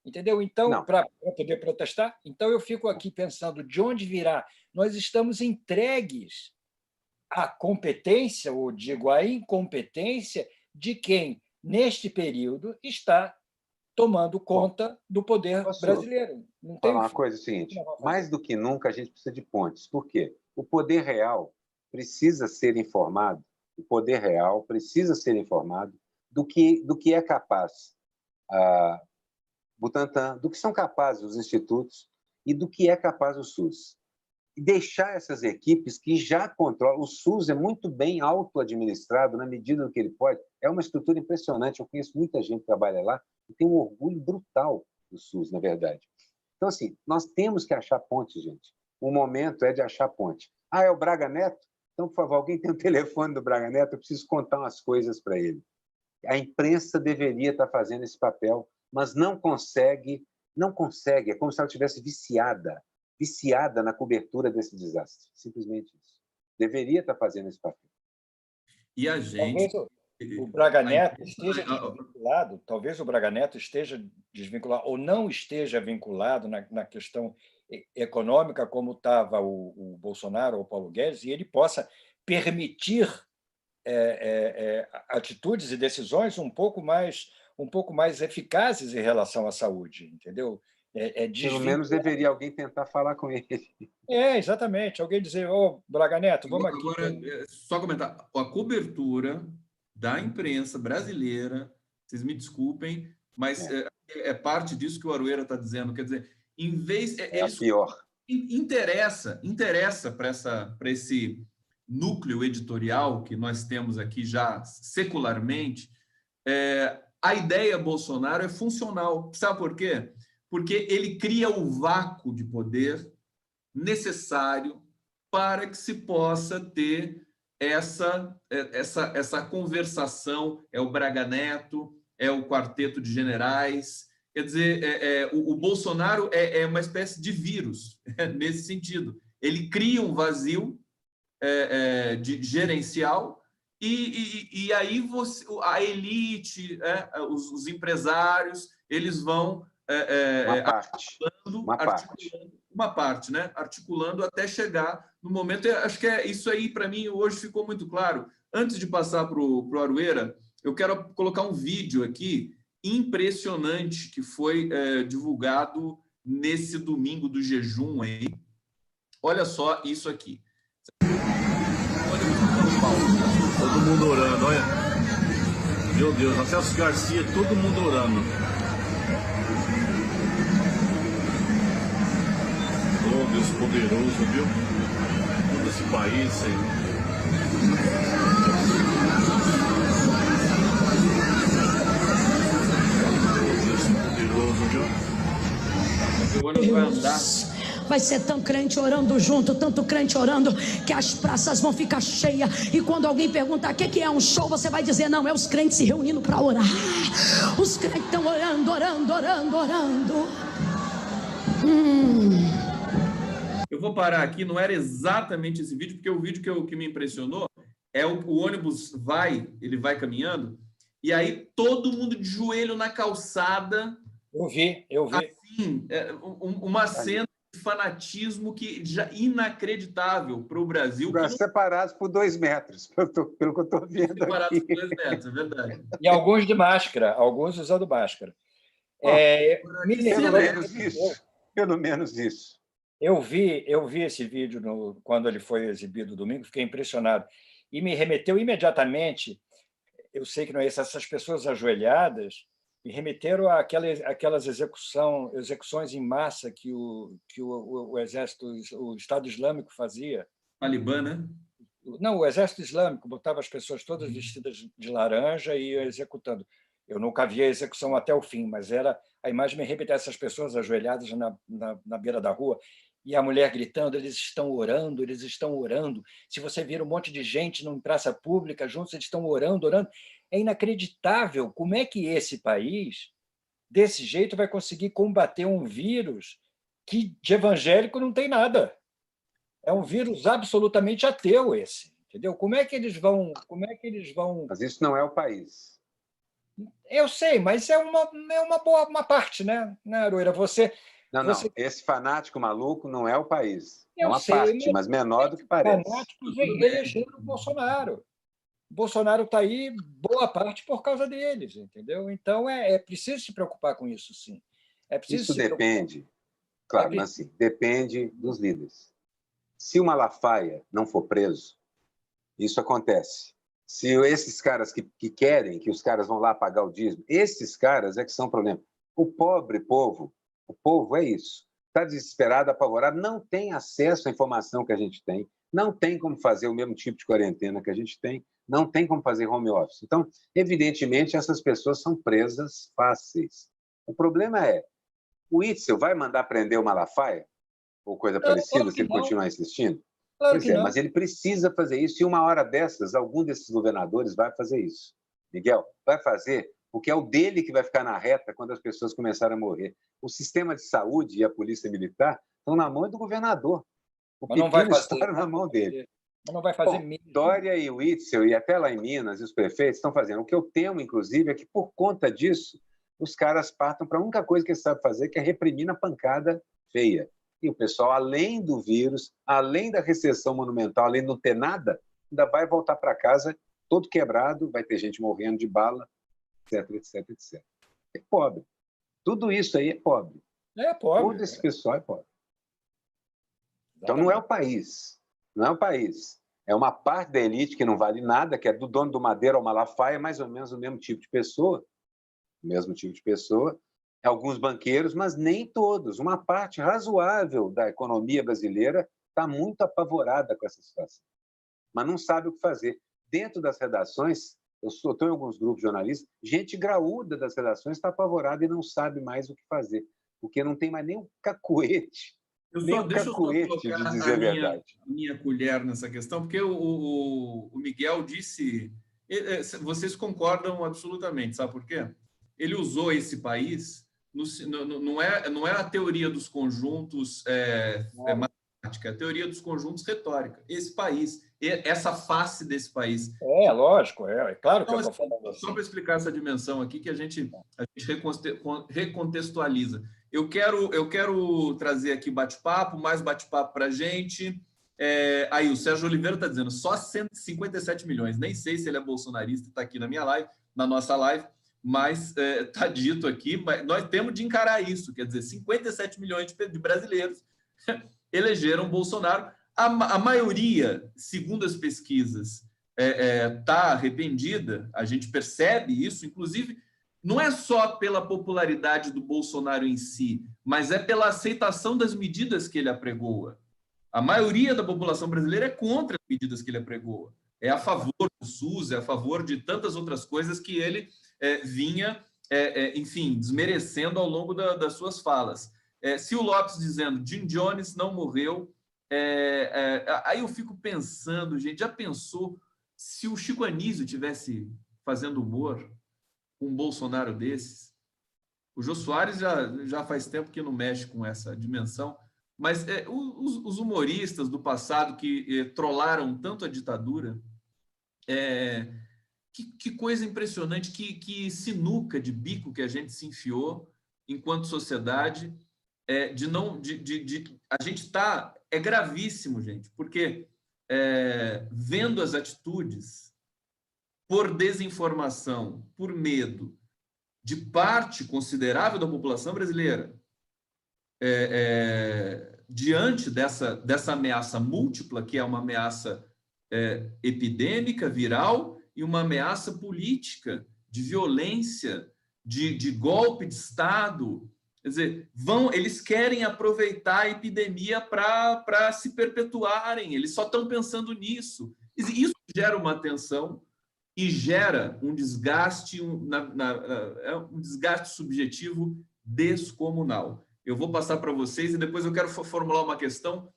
entendeu? Então, para poder protestar. Então, eu fico aqui pensando de onde virá. Nós estamos entregues à competência, ou digo, à incompetência de quem, neste período, está tomando conta do poder brasileiro. Não tem uma coisa seguinte, mais do que nunca a gente precisa de pontes. Por quê? O poder real precisa ser informado, o poder real precisa ser informado do que é capaz Butantan, do que são capazes os institutos e do que é capaz o SUS. E deixar essas equipes que já controlam. O SUS é muito bem auto-administrado na medida do que ele pode. É uma estrutura impressionante. Eu conheço muita gente que trabalha lá e tem um orgulho brutal do SUS, na verdade. Então, assim, nós temos que achar pontes, gente. O momento é de achar ponte. É o Braga Neto? Então, por favor, alguém tem o telefone do Braga Neto? Eu preciso contar umas coisas para ele. A imprensa deveria estar fazendo esse papel, mas não consegue. É como se ela estivesse viciada na cobertura desse desastre. Simplesmente isso. Deveria estar fazendo esse papel. E a gente... O Braga Neto esteja desvinculado, talvez o Braga Neto esteja desvinculado ou não esteja vinculado na questão econômica como estava o Bolsonaro ou o Paulo Guedes, e ele possa permitir atitudes e decisões um pouco mais eficazes em relação à saúde, entendeu? Pelo menos deveria alguém tentar falar com ele. Exatamente. Alguém dizer, Braga Neto, vamos aqui. Agora, só comentar, a cobertura da imprensa brasileira, vocês me desculpem, mas é parte disso que o Aroeira está dizendo. Quer dizer, em vez... pior. Interessa para esse núcleo editorial que nós temos aqui já secularmente, a ideia Bolsonaro é funcional. Sabe por quê? Porque ele cria o vácuo de poder necessário para que se possa ter essa conversação. É o Braga Neto, é o quarteto de generais. Quer dizer, o Bolsonaro é uma espécie de vírus, nesse sentido. Ele cria um vazio gerencial e aí a elite, os empresários, eles vão articulando até chegar no momento. Acho que isso aí, para mim, hoje ficou muito claro. Antes de passar para o Aroeira, eu quero colocar um vídeo aqui impressionante que foi divulgado nesse domingo do jejum aí. Olha só isso aqui. Todo mundo orando, olha. Meu Deus, Celso Garcia, todo mundo orando. Oh, Deus poderoso, viu? Todo esse país, Senhor. Vai ser tão crente orando junto, tanto crente orando, que as praças vão ficar cheias. E quando alguém perguntar o que é um show, você vai dizer, não, é os crentes se reunindo para orar. Os crentes estão orando. Eu vou parar aqui, não era exatamente esse vídeo, porque o vídeo que me impressionou é o ônibus ele vai caminhando, e aí todo mundo de joelho na calçada. Eu vi. Assim, uma cena de fanatismo que já inacreditável para o Brasil. Separados por 2 metros, pelo que eu estou vendo. Separados por 2 metros, é verdade. E alguns de máscara, alguns usando máscara. Pelo menos isso. Eu vi esse vídeo quando ele foi exibido domingo, fiquei impressionado. E me remeteu imediatamente, eu sei que não é isso, essas pessoas ajoelhadas, me remeteram àquelas execuções em massa que o Exército, o Estado Islâmico fazia. Talibã, né? Não, o Exército Islâmico botava as pessoas todas vestidas de laranja e ia executando. Eu nunca vi a execução até o fim, mas a imagem me repetia essas pessoas ajoelhadas na beira da rua e a mulher gritando: eles estão orando, eles estão orando. Se você vir um monte de gente em praça pública juntos, eles estão orando, orando. É inacreditável como é que esse país, desse jeito, vai conseguir combater um vírus que de evangélico não tem nada. É um vírus absolutamente ateu esse, entendeu? Como é que eles vão... Mas isso não é o país. Eu sei, mas é uma parte, né, Aroeira? Não, esse fanático maluco não é o país. É uma sei, parte, mas menor do que parece. Fanáticos elegeram o Bolsonaro. O Bolsonaro está aí, boa parte, por causa deles, entendeu? Então, é preciso se preocupar com isso, sim. Isso depende, claro, mas assim, depende dos líderes. Se o Malafaia não for preso, isso acontece. Se esses caras que querem que os caras vão lá pagar o dízimo, esses caras é que são o problema. O povo é isso. Está desesperado, apavorado, não tem acesso à informação que a gente tem, não tem como fazer o mesmo tipo de quarentena que a gente tem, não tem como fazer home office. Então, evidentemente, essas pessoas são presas fáceis. O problema é, o Witzel vai mandar prender o Malafaia? Ou coisa parecida, se ele continuar insistindo? Claro Pois que é, não. mas ele precisa fazer isso, e uma hora dessas, algum desses governadores vai fazer isso. Miguel, vai fazer, porque é o dele que vai ficar na reta quando as pessoas começarem a morrer. O sistema de saúde e a polícia militar estão na mão do governador. O pepino está na mão dele. Mas não vai fazer mesmo. Dória e Witzel, e até lá em Minas, e os prefeitos estão fazendo. O que eu temo, inclusive, é que, por conta disso, os caras partam para a única coisa que eles sabem fazer, que é reprimir na pancada feia. E o pessoal, além do vírus, além da recessão monumental, além de não ter nada, ainda vai voltar para casa todo quebrado, vai ter gente morrendo de bala, etc, etc, etc. É pobre. Tudo isso aí é pobre. É pobre. Todo esse pessoal é pobre. Então, não é o país. Não é o país. É uma parte da elite que não vale nada, que é do dono do Madeira ao Malafaia, mais ou menos o mesmo tipo de pessoa. O mesmo tipo de pessoa. Alguns banqueiros, mas nem todos. Uma parte razoável da economia brasileira está muito apavorada com essa situação, mas não sabe o que fazer. Dentro das redações, eu estou em alguns grupos jornalistas, gente graúda das redações está apavorada e não sabe mais o que fazer, porque não tem mais nem um cacuete. Deixa eu colocar de dizer a verdade. Minha colher nessa questão, porque o Miguel disse... Vocês concordam absolutamente, sabe por quê? Ele usou esse país... Não é a teoria dos conjuntos matemática, é a teoria dos conjuntos retórica. Esse país, essa face desse país. Lógico, é claro que eu estou falando assim. Só para explicar essa dimensão aqui, que a gente recontextualiza. Eu quero trazer aqui bate-papo, mais bate-papo para a gente. Aí o Sérgio Oliveira está dizendo só 157 milhões. Nem sei se ele é bolsonarista, está aqui na nossa live. Mas está dito aqui, mas nós temos de encarar isso, quer dizer, 57 milhões de brasileiros elegeram Bolsonaro. A maioria, segundo as pesquisas, está arrependida, a gente percebe isso, inclusive, não é só pela popularidade do Bolsonaro em si, mas é pela aceitação das medidas que ele apregoa. A maioria da população brasileira é contra as medidas que ele apregoa, é a favor do SUS, é a favor de tantas outras coisas que ele vinha, enfim, desmerecendo ao longo das suas falas. Se o Lopes dizendo Jim Jones não morreu, aí eu fico pensando, gente, já pensou se o Chico Anísio tivesse fazendo humor com um Bolsonaro desses? O Jô Soares já faz tempo que não mexe com essa dimensão, mas os humoristas do passado que trollaram tanto a ditadura, que coisa impressionante, que sinuca de bico que a gente se enfiou enquanto sociedade, a gente está... É gravíssimo, gente, porque vendo as atitudes por desinformação, por medo, de parte considerável da população brasileira, diante dessa ameaça múltipla, que é uma ameaça epidêmica, viral, e uma ameaça política, de violência, de golpe de Estado. Quer dizer, eles querem aproveitar a epidemia para se perpetuarem, eles só estão pensando nisso. Isso gera uma tensão e gera um desgaste, um desgaste subjetivo descomunal. Eu vou passar para vocês e depois eu quero formular uma questão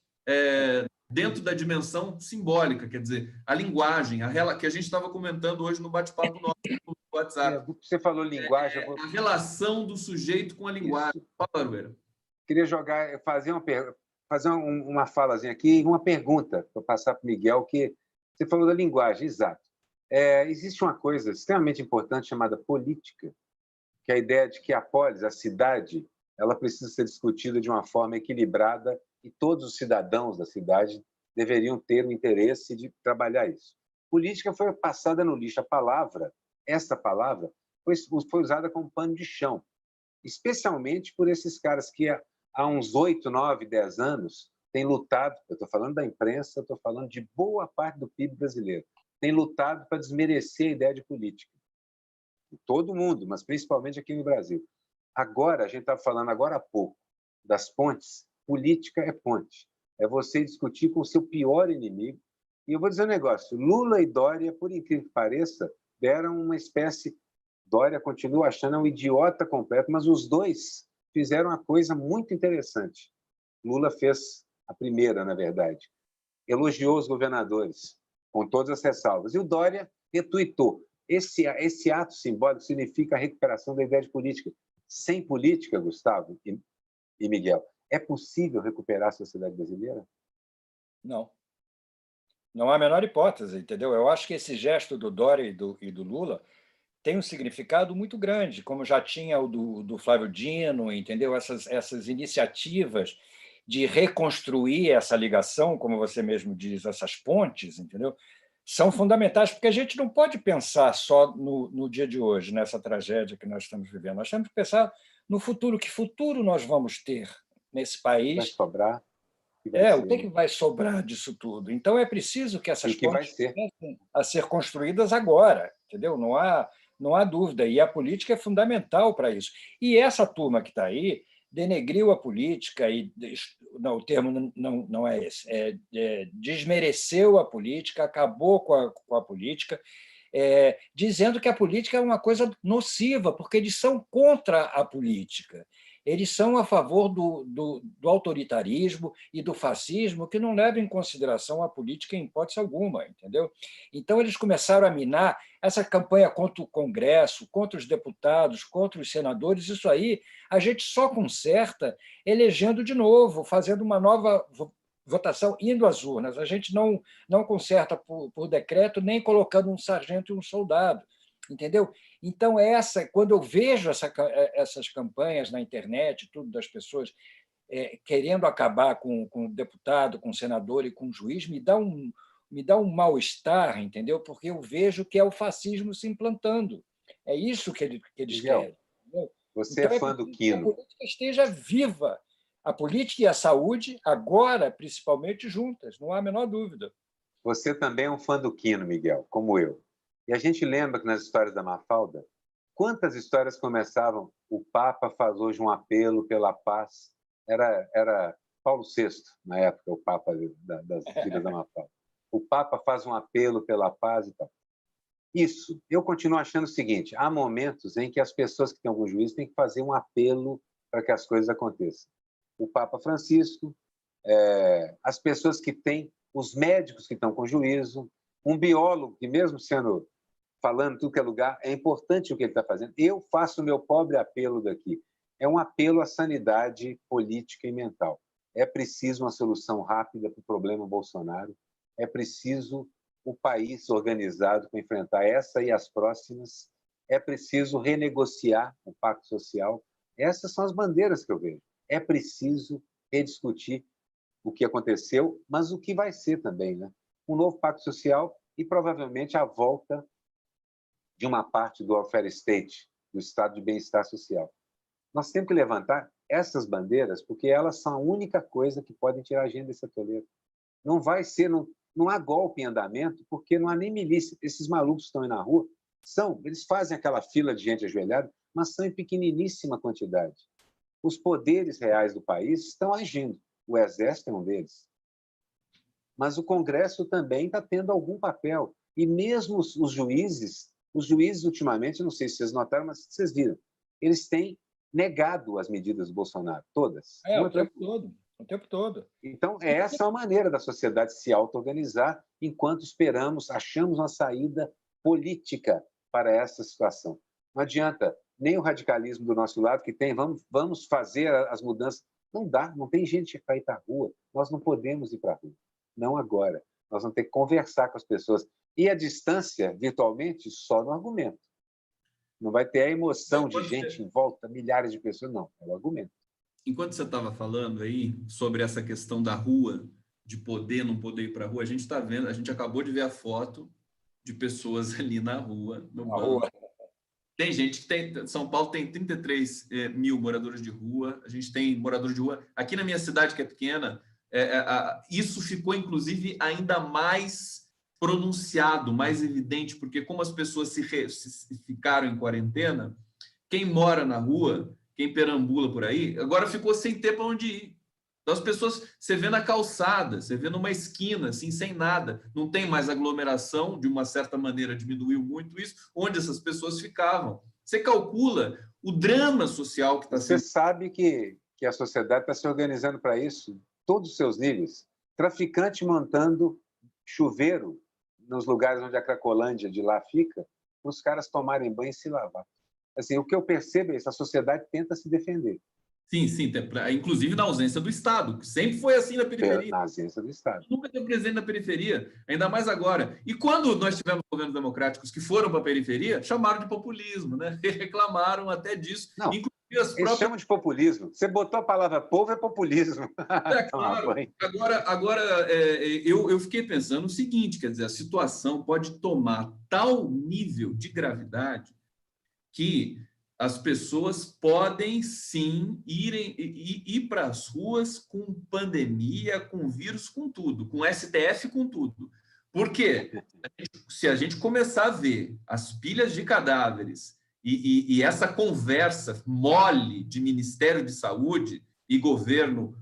dentro da dimensão simbólica, quer dizer, a linguagem, que a gente estava comentando hoje no bate-papo nosso no WhatsApp. Você falou linguagem. A relação do sujeito com a linguagem. Fala, Arueira. Queria fazer uma falazinha aqui, uma pergunta para passar para o Miguel, que você falou da linguagem, exato. Existe uma coisa extremamente importante chamada política, que é a ideia de que a polis, a cidade, ela precisa ser discutida de uma forma equilibrada e todos os cidadãos da cidade deveriam ter o interesse de trabalhar isso. Política foi passada no lixo. Essa palavra, foi usada como pano de chão, especialmente por esses caras que há uns 8, 9, 10 anos têm lutado, eu estou falando da imprensa, estou falando de boa parte do PIB brasileiro, tem lutado para desmerecer a ideia de política. Em todo mundo, mas principalmente aqui no Brasil. Agora, a gente estava falando agora há pouco das pontes. Política é ponte. É você discutir com o seu pior inimigo. E eu vou dizer um negócio. Lula e Dória, por incrível que pareça, deram uma espécie... Dória continua achando um idiota completo, mas os dois fizeram uma coisa muito interessante. Lula fez a primeira, na verdade. Elogiou os governadores, com todas as ressalvas. E o Dória retuitou. Esse ato simbólico significa a recuperação da ideia de política. Sem política, Gustavo e Miguel, é possível recuperar a sociedade brasileira? Não. Não há a menor hipótese, entendeu? Eu acho que esse gesto do Dória e do Lula tem um significado muito grande, como já tinha o do Flávio Dino, entendeu? Essas iniciativas de reconstruir essa ligação, como você mesmo diz, essas pontes, entendeu? São fundamentais, porque a gente não pode pensar só no dia de hoje, nessa tragédia que nós estamos vivendo. Nós temos que pensar no futuro. Que futuro nós vamos ter nesse país? Vai sobrar? O que vai sobrar disso tudo? Então, é preciso que essas pontes comecem a ser construídas agora, entendeu? Não há dúvida. E a política é fundamental para isso. E essa turma que está aí denegriu a política e não, o termo não é esse, desmereceu a política, acabou com a política, dizendo que a política é uma coisa nociva, porque eles são contra a política. Eles são a favor do autoritarismo e do fascismo, que não levam em consideração a política em hipótese alguma, entendeu? Então, eles começaram a minar essa campanha contra o Congresso, contra os deputados, contra os senadores. Isso aí a gente só conserta elegendo de novo, fazendo uma nova votação, indo às urnas. A gente não conserta por decreto, nem colocando um sargento e um soldado, entendeu? Então, quando eu vejo essas campanhas na internet, tudo das pessoas querendo acabar com o deputado, com o senador e com o juiz, me dá um mal-estar, entendeu? Porque eu vejo que é o fascismo se implantando. É isso que eles querem. Entendeu? Você então, é fã do Quino. Que a política esteja viva. A política e a saúde, agora, principalmente, juntas, não há a menor dúvida. Você também é um fã do Quino, Miguel, como eu. E a gente lembra que nas histórias da Mafalda, quantas histórias começavam? O Papa faz hoje um apelo pela paz. Era Paulo VI, na época, o Papa das filhas da Mafalda. O Papa faz um apelo pela paz e tal. Isso, eu continuo achando o seguinte, há momentos em que as pessoas que têm algum juízo têm que fazer um apelo para que as coisas aconteçam. O Papa Francisco, as pessoas que têm, os médicos que estão com juízo, um biólogo que, mesmo falando tudo que é lugar, é importante o que ele está fazendo. Eu faço o meu pobre apelo daqui. É um apelo à sanidade política e mental. É preciso uma solução rápida para o problema Bolsonaro. É preciso o país organizado para enfrentar essa e as próximas. É preciso renegociar o pacto social. Essas são as bandeiras que eu vejo. É preciso rediscutir o que aconteceu, mas o que vai ser também, né? Um novo pacto social e, provavelmente, a volta de uma parte do welfare state, do estado de bem-estar social. Nós temos que levantar essas bandeiras porque elas são a única coisa que podem tirar a gente desse atoleiro. Não vai ser, não há golpe em andamento porque não há nem milícia. Esses malucos que estão aí na rua, eles fazem aquela fila de gente ajoelhada, mas são em pequeniníssima quantidade. Os poderes reais do país estão agindo. O Exército é um deles. Mas o Congresso também está tendo algum papel. E mesmo os juízes ultimamente, não sei se vocês notaram, mas vocês viram, eles têm negado as medidas do Bolsonaro, todas. O tempo todo. O tempo todo. Então, essa é a maneira da sociedade se auto-organizar enquanto achamos uma saída política para essa situação. Não adianta nem o radicalismo do nosso lado, que tem, vamos fazer as mudanças. Não dá, não tem gente para ir para a rua. Nós não podemos ir para a rua. Não agora. Nós vamos ter que conversar com as pessoas. E a distância, virtualmente, só no argumento. Não vai ter a emoção de gente em volta, milhares de pessoas, não. É o argumento. Enquanto você estava falando aí sobre essa questão da rua, de poder, não poder ir para a rua, a gente está vendo, a gente acabou de ver a foto de pessoas ali na rua, no banco. Tem gente que tem... São Paulo tem 33 mil moradores de rua, a gente tem moradores de rua. Aqui na minha cidade, que é pequena, isso ficou, inclusive, ainda mais pronunciado, mais evidente, porque como as pessoas se ficaram em quarentena, quem mora na rua, quem perambula por aí, agora ficou sem ter para onde ir. Então, as pessoas, você vê na calçada, você vê numa esquina, assim, sem nada. Não tem mais aglomeração, de uma certa maneira diminuiu muito isso, onde essas pessoas ficavam. Você calcula o drama social que está sendo... Você sabe que a sociedade está se organizando para isso, todos os seus níveis. Traficante montando chuveiro nos lugares onde a Cracolândia de lá fica, para os caras tomarem banho e se lavar. Assim, o que eu percebo é isso, a sociedade tenta se defender. Sim, inclusive na ausência do Estado, que sempre foi assim na periferia. Na ausência do Estado. Nunca teve presente na periferia, ainda mais agora. E quando nós tivemos governos democráticos que foram para a periferia, chamaram de populismo, né? Reclamaram até disso. Não, eles chamam de populismo. Você botou a palavra povo, é populismo. Claro. Agora eu fiquei pensando o seguinte, quer dizer, a situação pode tomar tal nível de gravidade que as pessoas podem, sim, ir para as ruas com pandemia, com vírus, com tudo, com STF, com tudo. Por quê? Se a gente começar a ver as pilhas de cadáveres e essa conversa mole de Ministério de Saúde e governo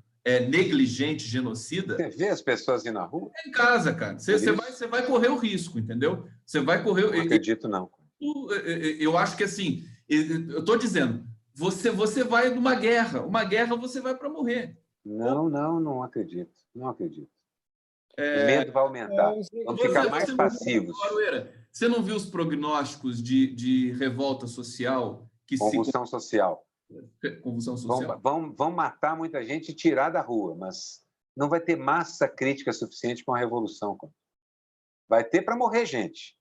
negligente, genocida... Você vê as pessoas indo na rua? É em casa, cara. Você vai correr o risco, entendeu? Você vai correr... Não acredito, não. Eu acho que, assim... Eu estou dizendo, você vai numa guerra. Uma guerra você vai para morrer. Não acredito. Não acredito. O medo vai aumentar. Vamos ficar mais passivos. Você não viu os prognósticos de revolta social? Convulsão social. Convulsão social. Vão matar muita gente e tirar da rua, mas não vai ter massa crítica suficiente para uma revolução. Vai ter para morrer gente.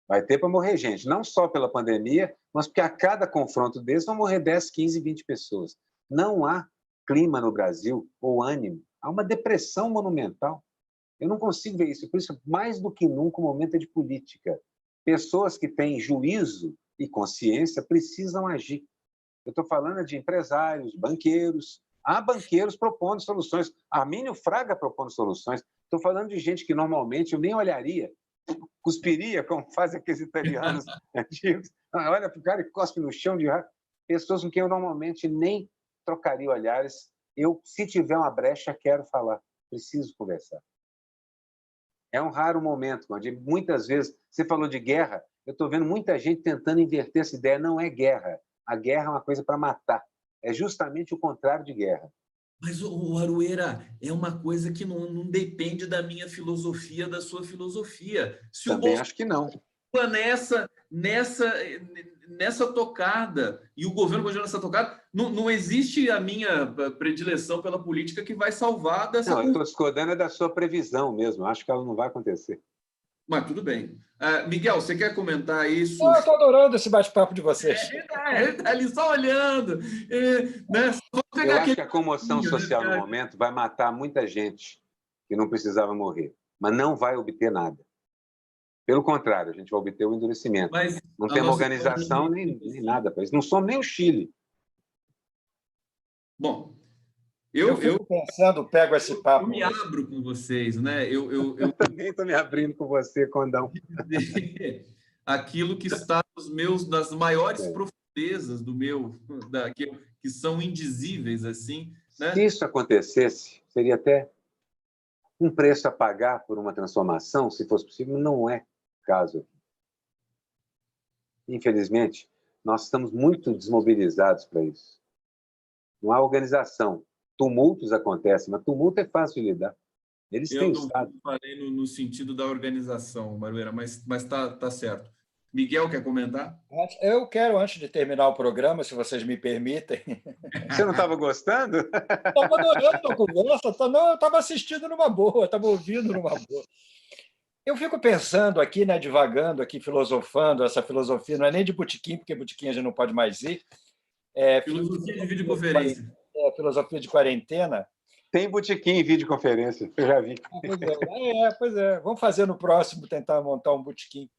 Vai ter para morrer gente, não só pela pandemia, mas porque a cada confronto desses vão morrer 10, 15, 20 pessoas. Não há clima no Brasil ou ânimo. Há uma depressão monumental. Eu não consigo ver isso. Por isso, mais do que nunca, o momento é de política. Pessoas que têm juízo e consciência precisam agir. Eu estou falando de empresários, banqueiros. Há banqueiros propondo soluções. Armínio Fraga propondo soluções. Estou falando de gente que normalmente eu nem olharia, cuspiria, como fazem aqueles italianos antigos. Olha para o cara e cospe no chão de raiva. Pessoas com quem eu normalmente nem trocaria olhares. Eu, se tiver uma brecha, quero falar. Preciso conversar. É um raro momento, onde muitas vezes... Você falou de guerra, eu estou vendo muita gente tentando inverter essa ideia. Não é guerra. A guerra é uma coisa para matar. É justamente o contrário de guerra. Mas, Aroeira, é uma coisa que não depende da minha filosofia, da sua filosofia. Se também acho que não. Nessa tocada, e o governo continua nessa tocada, não existe a minha predileção pela política que vai salvar dessa... Não, eu estou discordando da sua previsão mesmo. Acho que ela não vai acontecer. Mas tudo bem. Miguel, você quer comentar isso? Eu estou adorando esse bate-papo de vocês. Ele está ali só olhando. Né? Eu acho que a comoção social no momento vai matar muita gente que não precisava morrer, mas não vai obter nada. Pelo contrário, a gente vai obter o endurecimento. Mas não tem uma organização nem nada para isso. Não somos nem o Chile. Bom, eu fico pensando, pego esse papo. Eu me abro com vocês, né? Eu também estou me abrindo com você, Condão. Aquilo que está nas maiores profundezas do meu, que são indizíveis, assim. Né? Se isso acontecesse, seria até um preço a pagar por uma transformação, se fosse possível, não é caso. Infelizmente, nós estamos muito desmobilizados para isso. Não há organização. Tumultos acontecem, mas tumulto é fácil de lidar. Eles têm Estado. Eu não falei no sentido da organização, Marueira, mas tá certo. Miguel, quer comentar? Eu quero, antes de terminar o programa, se vocês me permitem. Você não estava gostando? Estava adorando a conversa. Não, eu estava assistindo numa boa, estava ouvindo numa boa. Eu fico pensando aqui, né, divagando, aqui, filosofando. Essa filosofia não é nem de botequim, porque botequim a gente não pode mais ir. Filosofia de videoconferência. Filosofia de quarentena. Tem botequim em videoconferência, eu já vi. Pois é. Vamos fazer no próximo, tentar montar um botequim.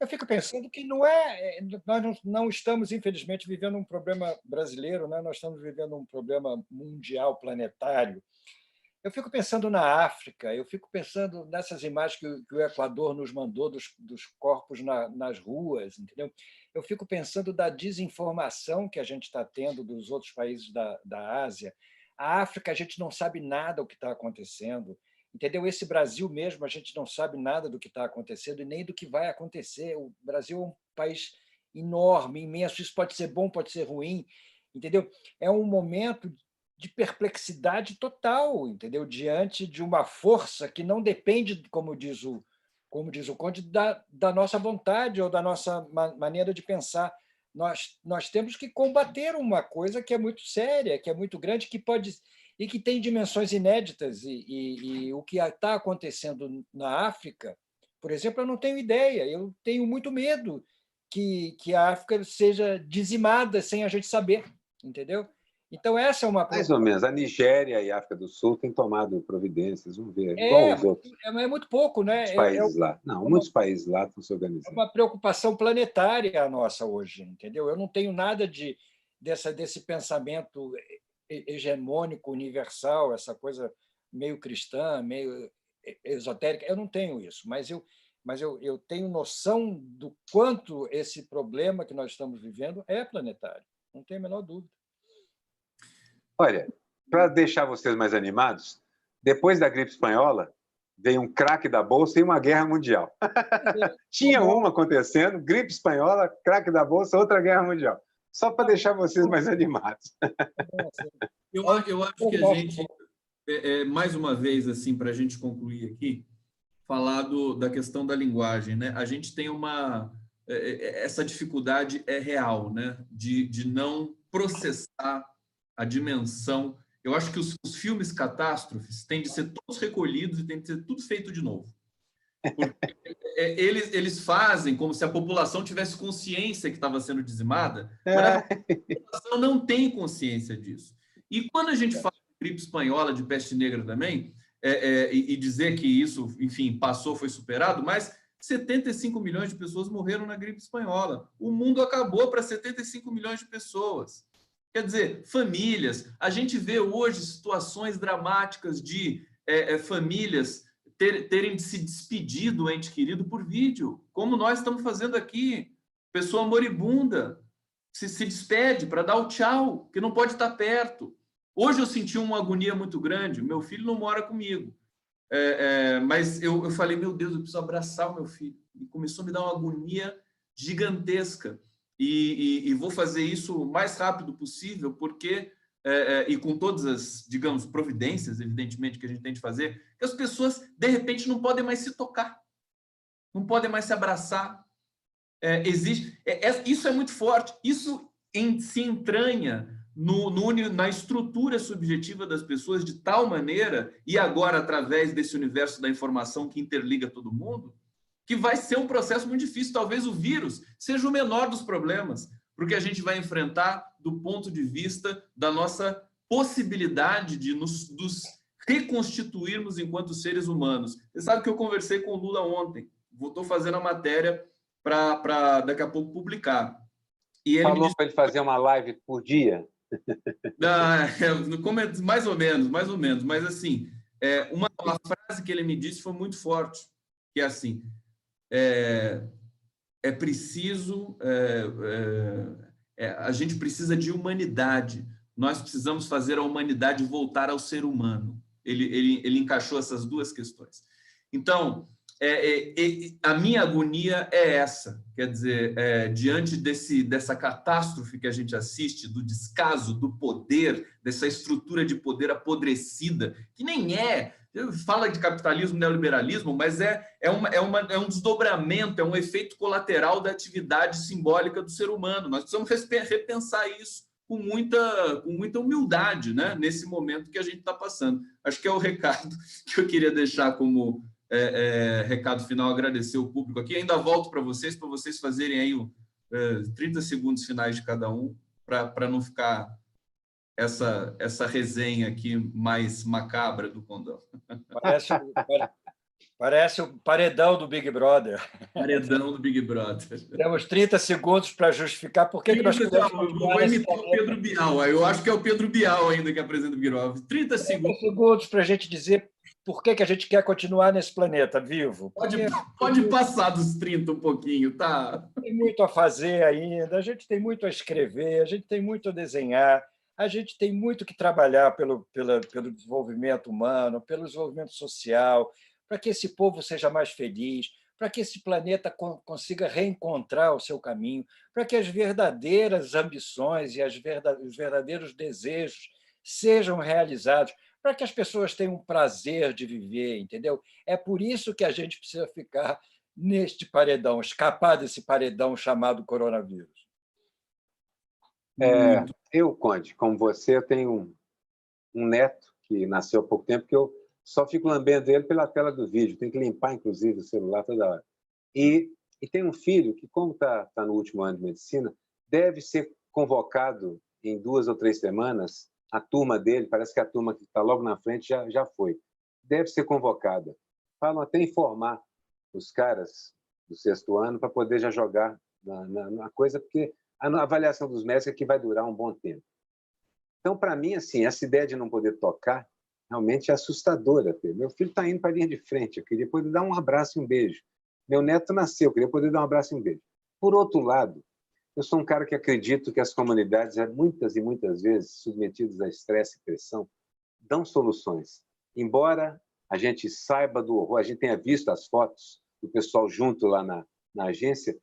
Eu fico pensando que nós não estamos, infelizmente, vivendo um problema brasileiro, né? Nós estamos vivendo um problema mundial, planetário. Eu fico pensando na África, eu fico pensando nessas imagens que o Equador nos mandou dos corpos nas ruas, entendeu? Eu fico pensando da desinformação que a gente está tendo dos outros países da Ásia. A África, a gente não sabe nada do que está acontecendo, entendeu? Esse Brasil mesmo, a gente não sabe nada do que está acontecendo e nem do que vai acontecer. O Brasil é um país enorme, imenso, isso pode ser bom, pode ser ruim, entendeu? É um momento de perplexidade total, entendeu? Diante de uma força que não depende, como diz o Conde, da nossa vontade ou da nossa maneira de pensar. Nós temos que combater uma coisa que é muito séria, que é muito grande, que pode e que tem dimensões inéditas. E o que está acontecendo na África, por exemplo, eu não tenho ideia. Eu tenho muito medo que a África seja dizimada sem a gente saber, entendeu? Então, essa é uma... Mais ou menos. A Nigéria e a África do Sul têm tomado providências, vamos ver, igual os outros. É muito pouco, né? Muitos países lá. Não, muitos países lá estão se organizando. É uma preocupação planetária a nossa hoje, entendeu? Eu não tenho nada desse pensamento hegemônico, universal, essa coisa meio cristã, meio esotérica. Eu não tenho isso, mas eu tenho noção do quanto esse problema que nós estamos vivendo é planetário. Não tenho a menor dúvida. Olha, para deixar vocês mais animados, depois da gripe espanhola, veio um craque da Bolsa e uma guerra mundial. Tinha uma acontecendo, gripe espanhola, craque da Bolsa, outra guerra mundial. Só para deixar vocês mais animados. Eu acho que a gente, mais uma vez, assim, para a gente concluir aqui, falar da questão da linguagem, né? A gente tem essa dificuldade é real, né? De não processar a dimensão. Eu acho que os filmes catástrofes têm de ser todos recolhidos e tem de ser tudo feito de novo. Porque eles fazem como se a população tivesse consciência que estava sendo dizimada, mas a população não tem consciência disso. E quando a gente fala de gripe espanhola, de peste negra também, e dizer que isso, enfim, passou, foi superado, mas 75 milhões de pessoas morreram na gripe espanhola. O mundo acabou para 75 milhões de pessoas. Quer dizer, famílias. A gente vê hoje situações dramáticas de famílias terem de se despedir do ente querido por vídeo, como nós estamos fazendo aqui. Pessoa moribunda se despede para dar o tchau, que não pode estar perto. Hoje eu senti uma agonia muito grande. Meu filho não mora comigo. Mas eu falei, meu Deus, eu preciso abraçar o meu filho. E começou a me dar uma agonia gigantesca. E vou fazer isso o mais rápido possível, porque, e com todas as, digamos, providências, evidentemente, que a gente tem de fazer, que as pessoas, de repente, não podem mais se tocar, não podem mais se abraçar. Isso é muito forte, isso se entranha na estrutura subjetiva das pessoas de tal maneira, e agora através desse universo da informação que interliga todo mundo, que vai ser um processo muito difícil. Talvez o vírus seja o menor dos problemas, porque a gente vai enfrentar do ponto de vista da nossa possibilidade de nos reconstituirmos enquanto seres humanos. Você sabe que eu conversei com o Lula ontem, estou fazendo a matéria para daqui a pouco publicar. E ele falou para ele fazer uma live por dia? Mais ou menos, mas assim, uma frase que ele me disse foi muito forte, que é assim, preciso, a gente precisa de humanidade, nós precisamos fazer a humanidade voltar ao ser humano. ele encaixou essas duas questões. Então, a minha agonia é essa, quer dizer, diante dessa catástrofe que a gente assiste, do descaso do poder, dessa estrutura de poder apodrecida, que nem fala de capitalismo, neoliberalismo, mas é um desdobramento, é um efeito colateral da atividade simbólica do ser humano. Nós precisamos repensar isso com muita humildade, né, nesse momento que a gente está passando. Acho que é o recado que eu queria deixar como recado final, agradecer o público aqui. Ainda volto para vocês fazerem aí 30 segundos finais de cada um, para não ficar essa resenha aqui mais macabra do Condão. Parece o paredão do Big Brother. Paredão do Big Brother. Temos 30 segundos para justificar por que nós queremos vou imitar o Pedro Bial. Eu acho que é o Pedro Bial ainda que apresenta o Big Brother. 30 segundos para a gente dizer por que a gente quer continuar nesse planeta vivo. Pode passar dos 30 um pouquinho, tá? Tem muito a fazer ainda, a gente tem muito a escrever, a gente tem muito a desenhar, a gente tem muito que trabalhar pelo desenvolvimento humano, pelo desenvolvimento social, para que esse povo seja mais feliz, para que esse planeta consiga reencontrar o seu caminho, para que as verdadeiras ambições e os verdadeiros desejos sejam realizados, para que as pessoas tenham um prazer de viver, entendeu? É por isso que a gente precisa ficar neste paredão, escapar desse paredão chamado coronavírus. Eu, Conde, como você, eu tenho um neto que nasceu há pouco tempo, que eu só fico lambendo ele pela tela do vídeo, tem que limpar, inclusive, o celular toda hora. E tem um filho que, como está no último ano de medicina, deve ser convocado em 2 ou 3 semanas. A turma dele, parece que a turma que está logo na frente já foi. Deve ser convocada. Falam até em formar os caras do 6º ano para poder já jogar na coisa, porque a avaliação dos médicos é que vai durar um bom tempo. Então, para mim, assim, essa ideia de não poder tocar realmente é assustadora. Meu filho está indo para a linha de frente, eu queria poder dar um abraço e um beijo. Meu neto nasceu, eu queria poder dar um abraço e um beijo. Por outro lado, eu sou um cara que acredito que as comunidades, muitas e muitas vezes, submetidas a estresse e pressão, dão soluções. Embora a gente saiba do horror, a gente tenha visto as fotos do pessoal junto lá na agência,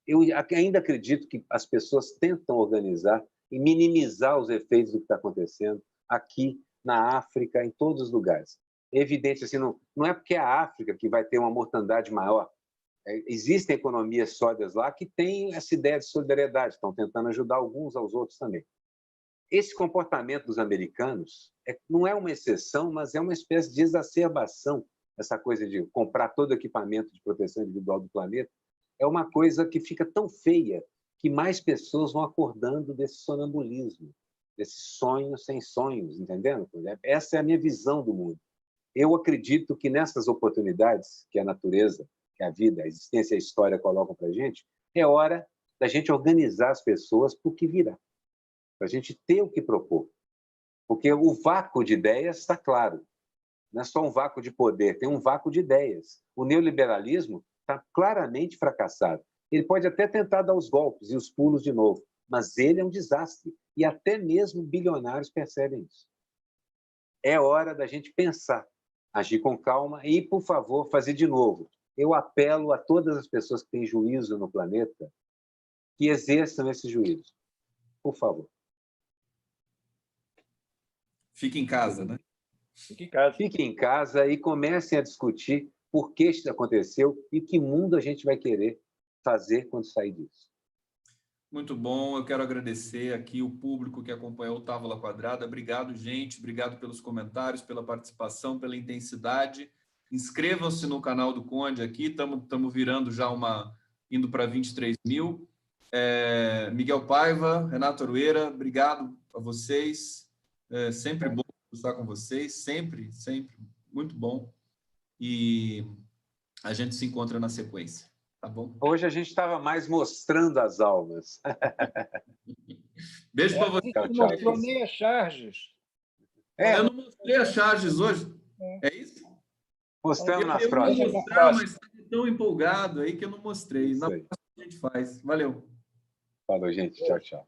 eu ainda acredito que as pessoas tentam organizar e minimizar os efeitos do que está acontecendo aqui na África, em todos os lugares. É evidente, assim, não é porque é a África que vai ter uma mortandade maior. Existem economias sólidas lá que têm essa ideia de solidariedade, estão tentando ajudar alguns aos outros também. Esse comportamento dos americanos não é uma exceção, mas é uma espécie de exacerbação, essa coisa de comprar todo o equipamento de proteção individual do planeta. É uma coisa que fica tão feia que mais pessoas vão acordando desse sonambulismo, desse sonho sem sonhos, entendendo? Essa é a minha visão do mundo. Eu acredito que nessas oportunidades que a natureza, que a vida, a existência e a história colocam para a gente, é hora da gente organizar as pessoas para o que virá, para a gente ter o que propor. Porque o vácuo de ideias está claro. Não é só um vácuo de poder, tem um vácuo de ideias. O neoliberalismo está claramente fracassado. Ele pode até tentar dar os golpes e os pulos de novo, mas ele é um desastre. E até mesmo bilionários percebem isso. É hora da gente pensar, agir com calma e, por favor, fazer de novo. Eu apelo a todas as pessoas que têm juízo no planeta que exerçam esse juízo. Por favor. Fique em casa, né? Fiquem em casa e comecem a discutir por que isso aconteceu e que mundo a gente vai querer fazer quando sair disso. Muito bom, eu quero agradecer aqui o público que acompanhou o Távola Quadrada. Obrigado, gente, obrigado pelos comentários, pela participação, pela intensidade. Inscrevam-se no canal do Conde aqui, estamos virando já indo para 23 mil. Miguel Paiva, Renato Arueira, obrigado a vocês. Sempre bom estar com vocês, sempre, muito bom. E a gente se encontra na sequência. Tá bom? Hoje a gente estava mais mostrando as almas. Beijo para você. Tchau, tchau. Não mostrou nem as charges. Eu não mostrei as charges hoje. É isso? Mostrando nas próximas. Eu ia mostrar, mas estava tão empolgado aí que eu não mostrei. Na próxima a gente faz. Valeu. Falou, gente. Tchau, tchau.